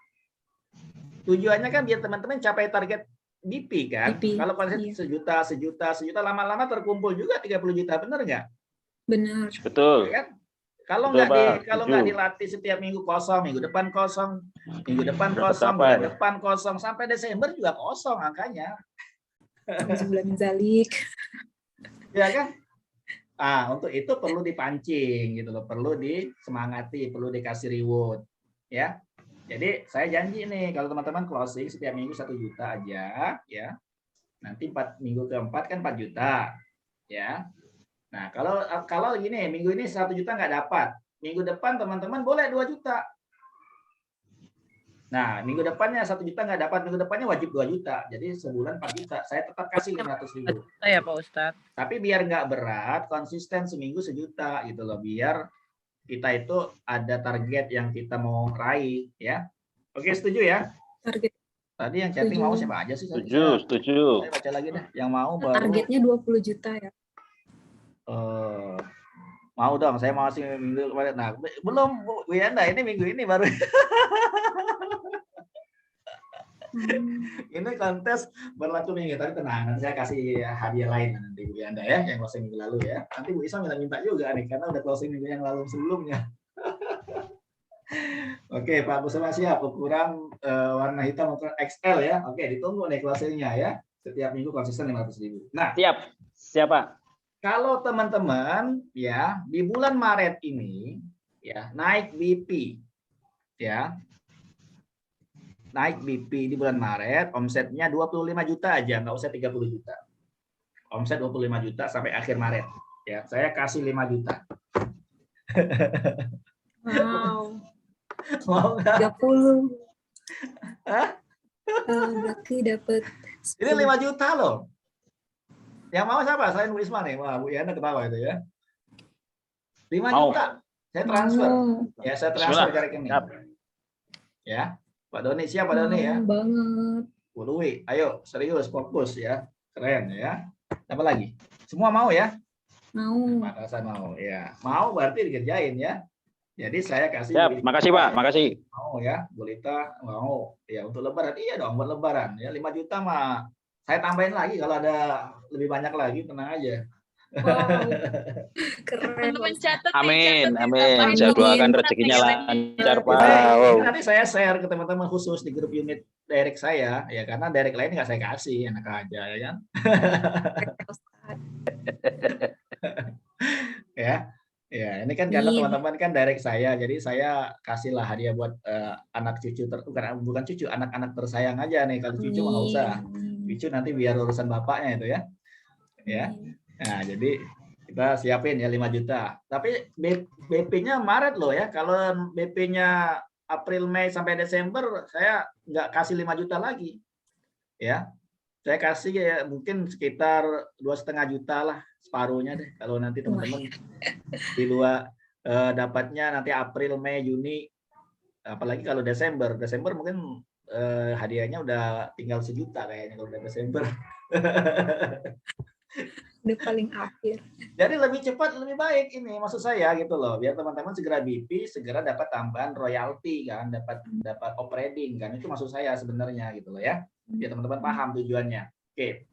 Tujuannya kan biar teman-teman capai target BP kan. BP, Kalau konsisten iya. sejuta lama-lama terkumpul juga 30 juta, bener nggak? Benar. Betul. Ya kan? Kalau Betul, nggak Pak. kalau Setuju. nggak dilatih setiap minggu kosong, minggu depan kosong, minggu depan Nggak kosong, tercapai. bulan depan kosong, sampai Desember juga kosong angkanya. Auzubillahi min dzalik. Ya kan? Untuk itu perlu dipancing gitu loh, perlu disemangati, perlu dikasih reward, ya. Jadi saya janji nih kalau teman-teman closing setiap minggu 1 juta aja, ya. Nanti minggu keempat kan 4 juta, ya. Nah kalau gini, minggu ini 1 juta nggak dapat, minggu depan teman-teman boleh 2 juta. Nah, minggu depannya 1 juta nggak dapat, minggu depannya wajib 2 juta. Jadi sebulan 4 juta. Saya tetap kasih 500.000. Ya Pak Ustadz. Tapi biar nggak berat, konsisten seminggu 1 juta gitu loh. Biar kita itu ada target yang kita mau raih, ya. Oke, setuju ya? Target Tadi yang chatting Setuju. mau siapa aja sih? Setuju. Saya baca lagi deh. Yang mau baru. targetnya 20 juta ya. Mau dong, saya mau sih minggu kemarin. Nah, belum Bu Yanda, ini minggu ini baru. Ini kontes berlaku minggu tadi, tenang. Nanti saya kasih hadiah lain nanti Bu Yanda ya, yang closing minggu lalu ya. Nanti Bu Isa minta juga nih, karena udah closing minggu yang lalu sebelumnya. Oke, Pak Kusuma siap. Ukuran warna hitam ukuran XL ya. Oke, ditunggu nih closingnya ya. Setiap minggu konsisten 500.000. Nah, Siap, Pak. kalau teman-teman ya di bulan Maret ini ya naik BP ya. Naik BP di bulan Maret, omsetnya 25 juta aja, nggak usah 30 juta. Omset 25 juta sampai akhir Maret. Ya, saya kasih 5 juta. Wow. Mau nggak? 30. Hah? Berarti dapat Ini 5 juta loh. Yang mau siapa? Selain Bu Isma nih. Wah, Bu Yana ketawa itu ya. 5 Mau. juta. Saya transfer. Ya, saya transfer ke rekening. Siap. Ya. Pak Doni siap, Pak Doni ya. Banget. Bu Lui, ayo serius fokus ya. Keren ya. Apa lagi? Semua mau ya? Mau. Makassar mau ya. Mau berarti dikerjain ya. Jadi saya kasih. Siap. Makasih, Pak. Makasih. Mau ya. Bu Lita mau. Ya untuk lebaran. Iya dong buat lebaran ya. 5 juta mah. Saya tambahin lagi kalau ada lebih banyak lagi, tenang aja. Wow. Keren. Teman-teman catat. Amin. Amin. Jadwalkan rezekinya lancar, Pak. Ini nanti saya share ke teman-teman khusus di grup unit direct saya ya, karena direct lain nggak saya kasih, enak aja ya kan. Ya ini kan karena teman-teman kan direct saya, jadi saya kasihlah hadiah buat anak cucu bukan cucu, anak-anak tersayang aja nih. Kalau cucu nggak usah, cucu nanti biar urusan bapaknya itu ya. Ya. Nah, jadi kita siapin ya 5 juta. Tapi BP-nya Maret loh ya. Kalau BP-nya April, Mei sampai Desember, saya nggak kasih 5 juta lagi. Ya. Saya kasih ya mungkin sekitar 2,5 juta lah, separuhnya deh. Kalau nanti teman-teman di luar dapatnya nanti April, Mei, Juni, apalagi kalau Desember mungkin hadiahnya udah tinggal 1 juta kayaknya kalau udah Desember. Udah paling akhir. Jadi lebih cepat lebih baik ini maksud saya gitu loh, biar teman-teman segera BP, segera dapat tambahan royalti kan, dapat operating kan, itu maksud saya sebenarnya gitu loh ya, biar teman-teman paham tujuannya. Oke,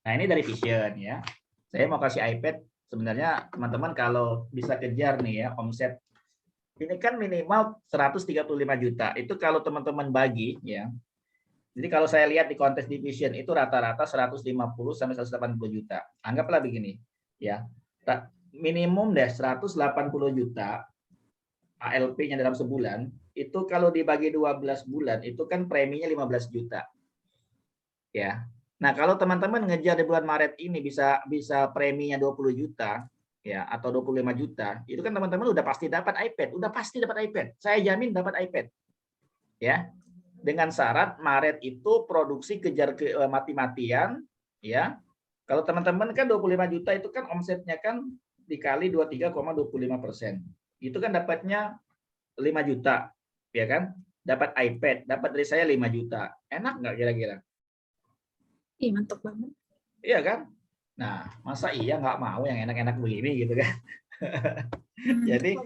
nah ini dari Vision ya, saya mau kasih iPad. Sebenarnya teman-teman kalau bisa kejar nih ya omset ini kan minimal 135 juta, itu kalau teman-teman bagi ya. Jadi kalau saya lihat di kontes division itu rata-rata 150 sampai 180 juta. Anggaplah begini, ya. Minimum deh 180 juta ALP-nya dalam sebulan, itu kalau dibagi 12 bulan itu kan preminya 15 juta. Ya. Nah, kalau teman-teman ngejar di bulan Maret ini bisa preminya 20 juta ya atau 25 juta, itu kan teman-teman udah pasti dapat iPad, Saya jamin dapat iPad. Ya. Dengan syarat Maret itu produksi kejar mati-matian ya. Kalau teman-teman kan 25 juta itu kan omsetnya kan dikali 23,25%. Itu kan dapatnya 5 juta ya kan? Dapat iPad, dapat dari saya 5 juta. Enak nggak kira-kira? Ih, mantap banget. Iya kan? Nah, masa iya nggak mau yang enak-enak begini gitu kan? Jadi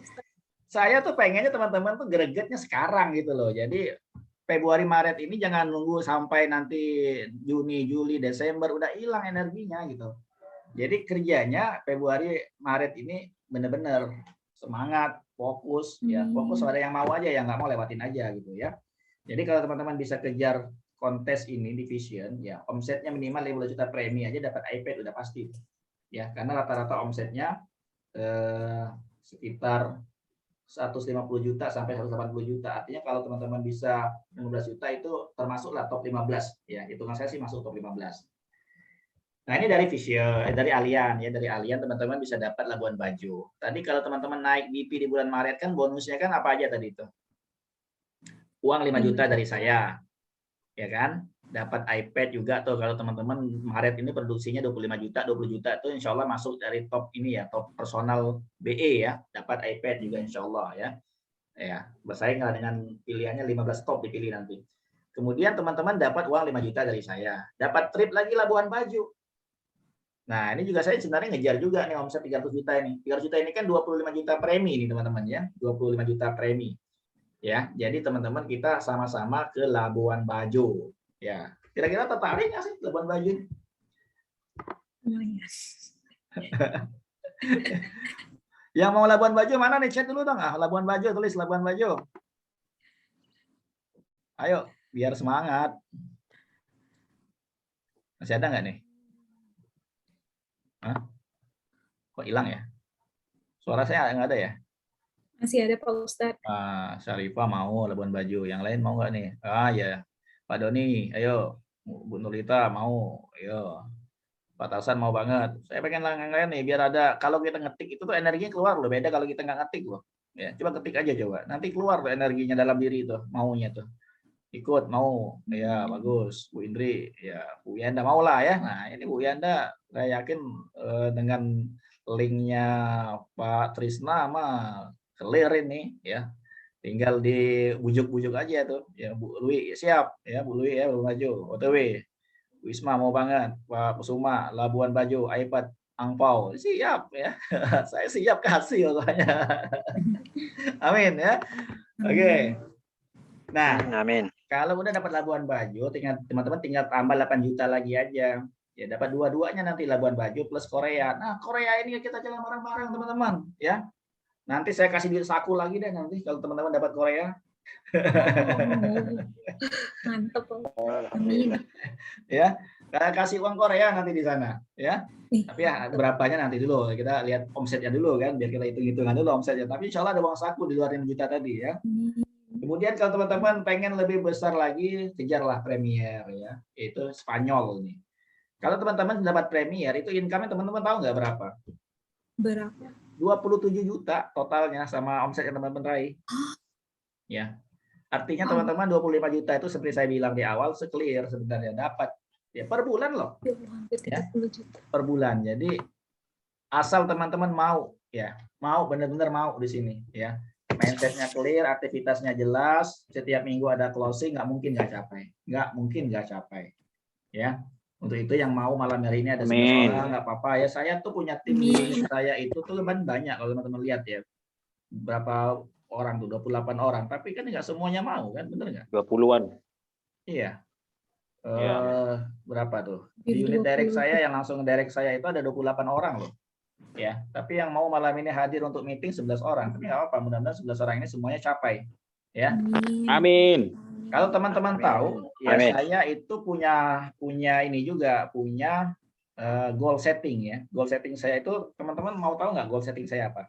saya tuh pengennya teman-teman tuh gregetnya sekarang gitu loh. Jadi Februari Maret ini jangan nunggu sampai nanti Juni, Juli, Desember udah hilang energinya gitu. Jadi kerjanya Februari Maret ini benar-benar semangat, fokus ya, fokus ada yang mau aja, yang nggak mau lewatin aja gitu ya. Jadi kalau teman-teman bisa kejar kontes ini di Vision ya, omsetnya minimal 15 juta premi aja dapat iPad udah pasti. Ya, karena rata-rata omsetnya sekitar 150 juta sampai 180 juta. Artinya kalau teman-teman bisa 15 juta itu termasuklah top 15 ya. Hitungan saya sih masuk top 15. Nah, ini dari Vision, dari Allian ya, dari Allian teman-teman bisa dapat Labuan Bajo. Tadi kalau teman-teman naik BP di bulan Maret kan bonusnya kan apa aja tadi itu? Uang 5 juta dari saya. Ya kan? Dapat iPad juga tuh kalau teman-teman Maret ini produksinya 25 juta, 20 juta tuh insya Allah masuk dari top ini ya, top personal BE ya, dapat iPad juga insya Allah ya. Ya, bersaing dengan pilihannya 15 top dipilih nanti. Kemudian teman-teman dapat uang 5 juta dari saya, dapat trip lagi Labuan Bajo. Nah, ini juga saya sebenarnya ngejar juga nih omset 300 juta ini. 300 juta ini kan 25 juta premi nih teman-teman ya, 25 juta premi. Ya, jadi teman-teman kita sama-sama ke Labuan Bajo. Ya, kira-kira tertarik nggak sih Labuan Bajo ini? Yang mau Labuan Bajo mana nih? Chat dulu dong. Labuan Bajo, tulis Labuan Bajo. Ayo, biar semangat. Masih ada nggak nih? Hah? Kok hilang ya? Suara saya nggak ada ya? Masih ada Pak Ustadz. Syarifah mau Labuan Bajo. Yang lain mau nggak nih? Ya. Pak Doni, ayo. Bu Nurita mau. Ayo. Pak Tarsan mau banget. Saya pengen lain nih biar ada. Kalau kita ngetik itu tuh energinya keluar loh. Beda kalau kita nggak ngetik loh. Ya, coba ketik aja coba. Nanti keluar tuh energinya dalam diri itu. Maunya tuh. Ikut mau. Ya, bagus. Bu Indri, ya Bu Yanda mau lah ya. Nah, ini Bu Yanda saya yakin dengan linknya Pak Trisna mah clear ini ya. Tinggal dibujuk-bujuk aja tuh. Ya Bu Lui siap ya, Bu Lui ya belum maju. OTW. Wisma mau banget. Pak Kusuma Labuan Bajo iPad angpau. Siap ya. Saya siap kasih pokoknya. Amin ya. Oke. Nah, Amin. kalau udah dapat Labuan Bajo, teman-teman tinggal tambah 8 juta lagi aja. Ya dapat dua-duanya nanti Labuan Bajo plus Korea. Nah, Korea ini kita jalan bareng-bareng teman-teman ya. Nanti saya kasih duit saku lagi deh nanti kalau teman-teman dapat Korea. Mantap. Amin. Ya, kasih uang Korea nanti di sana ya. Tapi ya berapanya nanti dulu. Kita lihat omsetnya dulu kan, biar kita hitung-hitungan dulu omsetnya. Tapi insya Allah ada uang saku di luar 5 juta tadi ya. Kemudian kalau teman-teman pengen lebih besar lagi, kejarlah Premier ya. Itu Spanyol nih. Kalau teman-teman dapat Premier, itu income-nya teman-teman tahu nggak berapa? Berapa? 27 juta totalnya sama omset yang teman-teman raih. Ya. Artinya teman-teman 25 juta itu seperti saya bilang di awal, se-clear sebenarnya dapat. Ya per bulan loh. Ya, 30 juta. Per bulan. Jadi asal teman-teman mau ya, mau benar-benar mau di sini ya. Mindsetnya clear, aktivitasnya jelas, setiap minggu ada closing, nggak mungkin nggak capai. Nggak mungkin nggak capai. Ya. Untuk itu yang mau malam hari ini ada 11 orang, nggak apa-apa ya. Saya tuh punya tim di saya itu tuh banyak kalau teman-teman lihat ya. Berapa orang tuh, 28 orang. Tapi kan nggak semuanya mau kan, bener nggak? 20-an. Iya. Iya. Berapa tuh? Di unit direct saya yang langsung direct saya itu ada 28 orang loh. Ya, tapi yang mau malam ini hadir untuk meeting 11 orang. Tapi nggak apa-apa, mudah-mudahan 11 orang ini semuanya capai. Ya. Amin. Kalau teman-teman tahu, ya Amin. saya itu punya ini juga, punya goal setting ya. Goal setting saya itu, teman-teman mau tahu nggak goal setting saya apa?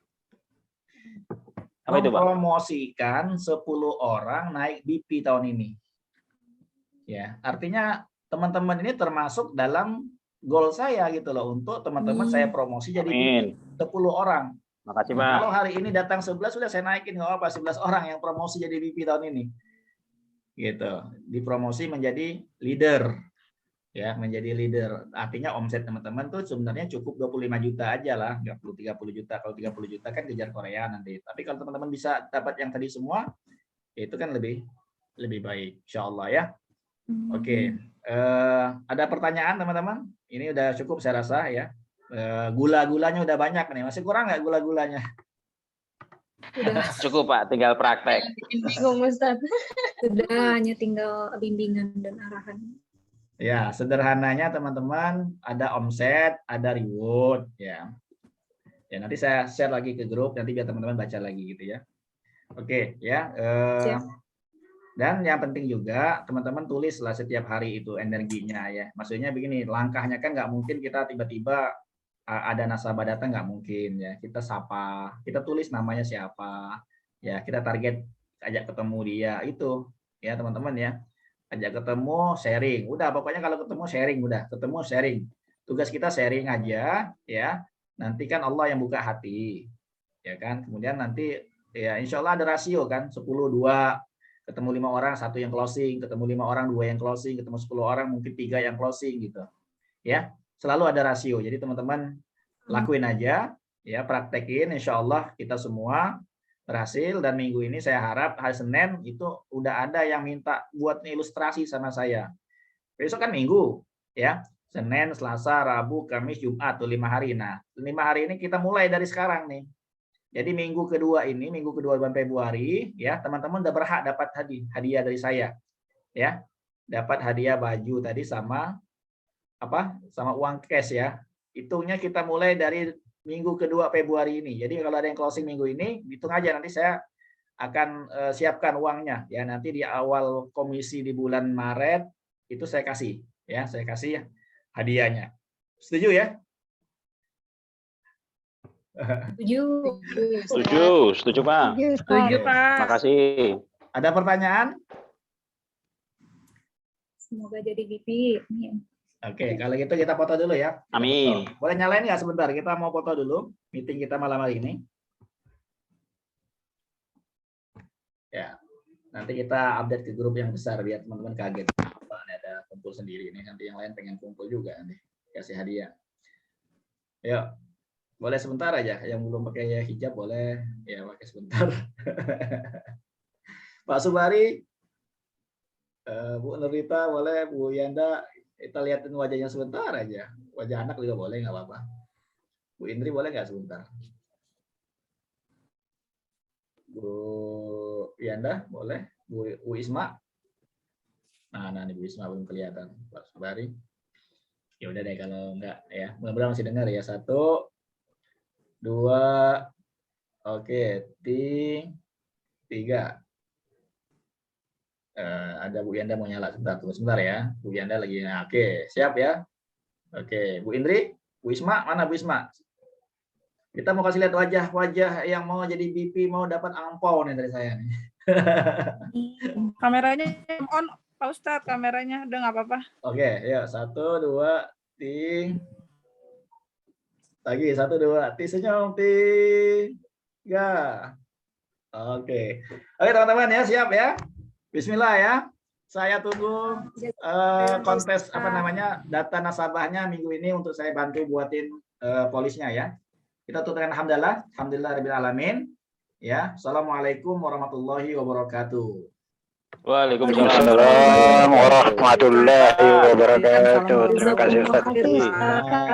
Apa itu, Pak? Mempromosikan 10 orang naik BP tahun ini. Ya, artinya teman-teman ini termasuk dalam goal saya gitu loh, untuk teman-teman saya promosi jadi Amin. 10 orang. Makasih, Nah, Pak. kalau hari ini datang 11 sudah saya naikin, nggak apa 11 orang yang promosi jadi BP tahun ini. Gitu. Dipromosi menjadi leader. Ya, menjadi leader. Artinya omset teman-teman tuh sebenarnya cukup 25 juta aja lah, nggak perlu 30 juta. Kalau 30 juta kan kejar Korea nanti. Tapi kalau teman-teman bisa dapat yang tadi semua, itu kan lebih baik, insya Allah ya. Oke, ada pertanyaan teman-teman? Ini udah cukup saya rasa ya. Gula-gulanya udah banyak nih. Masih kurang nggak gula-gulanya? Sudah, Cukup Pak, tinggal praktek. Jangan bikin bingung Ustaz. sudah hanya tinggal bimbingan dan arahan. Ya, sederhananya teman-teman, ada omset, ada reward ya. Ya, nanti saya share lagi ke grup nanti biar teman-teman baca lagi gitu ya. Oke, ya. Siap. Dan yang penting juga teman-teman tulislah setiap hari itu energinya ya. Maksudnya begini, langkahnya kan nggak mungkin kita tiba-tiba ada nasabah datang, nggak mungkin ya. Kita sapa, kita tulis namanya siapa, ya kita target ajak ketemu dia itu ya teman-teman ya. Ajak ketemu, sharing. Udah pokoknya kalau ketemu sharing, udah ketemu sharing. Tugas kita sharing aja ya. Nanti kan Allah yang buka hati, ya kan. Kemudian nanti ya insya Allah ada rasio kan, 10-2. Ketemu 5 orang, 1 yang closing, ketemu 5 orang, 2 yang closing, ketemu 10 orang, mungkin 3 yang closing gitu. Ya, selalu ada rasio. Jadi teman-teman lakuin aja, ya praktekin, insya Allah kita semua berhasil. Dan minggu ini saya harap hari Senin itu udah ada yang minta buat ilustrasi sama saya. Besok kan Minggu, ya. Senin, Selasa, Rabu, Kamis, Jumat, tuh 5 hari. Nah, 5 hari ini kita mulai dari sekarang nih. Jadi minggu kedua bulan Februari, ya teman-teman udah berhak dapat hadiah dari saya, ya, dapat hadiah baju tadi sama apa? Sama uang cash ya. Hitungnya kita mulai dari minggu kedua Februari ini. Jadi kalau ada yang closing minggu ini, hitung aja nanti saya akan siapkan uangnya, ya nanti di awal komisi di bulan Maret itu saya kasih, ya saya kasih hadiahnya. Setuju ya? Setuju Pak. Setuju, Pak. Makasih. Ada pertanyaan? Semoga jadi BP. Oke, kalau gitu kita foto dulu ya. Amin. Boleh nyalain nggak sebentar? Kita mau foto dulu meeting kita malam hari ini. Ya, nanti kita update ke grup yang besar biar teman-teman kaget. Apa ada kumpul sendiri ini, nanti yang lain pengen kumpul juga nanti kasih hadiah. Yuk. Boleh sebentar aja, yang belum pakai hijab boleh ya pakai sebentar. Pak Subari, Bu Nurita boleh, Bu Yanda, kita lihatin wajahnya sebentar aja. Wajah anak juga boleh, nggak apa-apa. Bu Indri boleh nggak sebentar? Bu Yanda boleh, Bu Isma. Nah, ini Bu Isma belum kelihatan. Pak Subari. Ya udah deh kalau enggak ya, mudah-mudahan masih dengar ya. 1, 2, oke, 3. Ada Bu Yanda mau nyala sebentar ya. Bu Yanda lagi, oke, siap ya. Oke, Bu Indri, Bu Isma, mana Bu Isma? Kita mau kasih lihat wajah-wajah yang mau jadi BP, mau dapat angpau nih dari saya nih. Kameranya on, Pak Ustadz, kameranya udah nggak apa-apa. Oke, ya 1, 2, 3. Lagi 1, 2, senyum 3. Oke, teman-teman ya, siap ya. Bismillah ya. Saya tunggu kontes apa namanya data nasabahnya minggu ini untuk saya bantu buatin polisnya ya. Kita tutup dengan alhamdulillahirabbil alamin. Ya, assalamualaikum warahmatullahi wabarakatuh. Waalaikumsalam warahmatullahi wabarakatuh. Terima kasih Ustaz.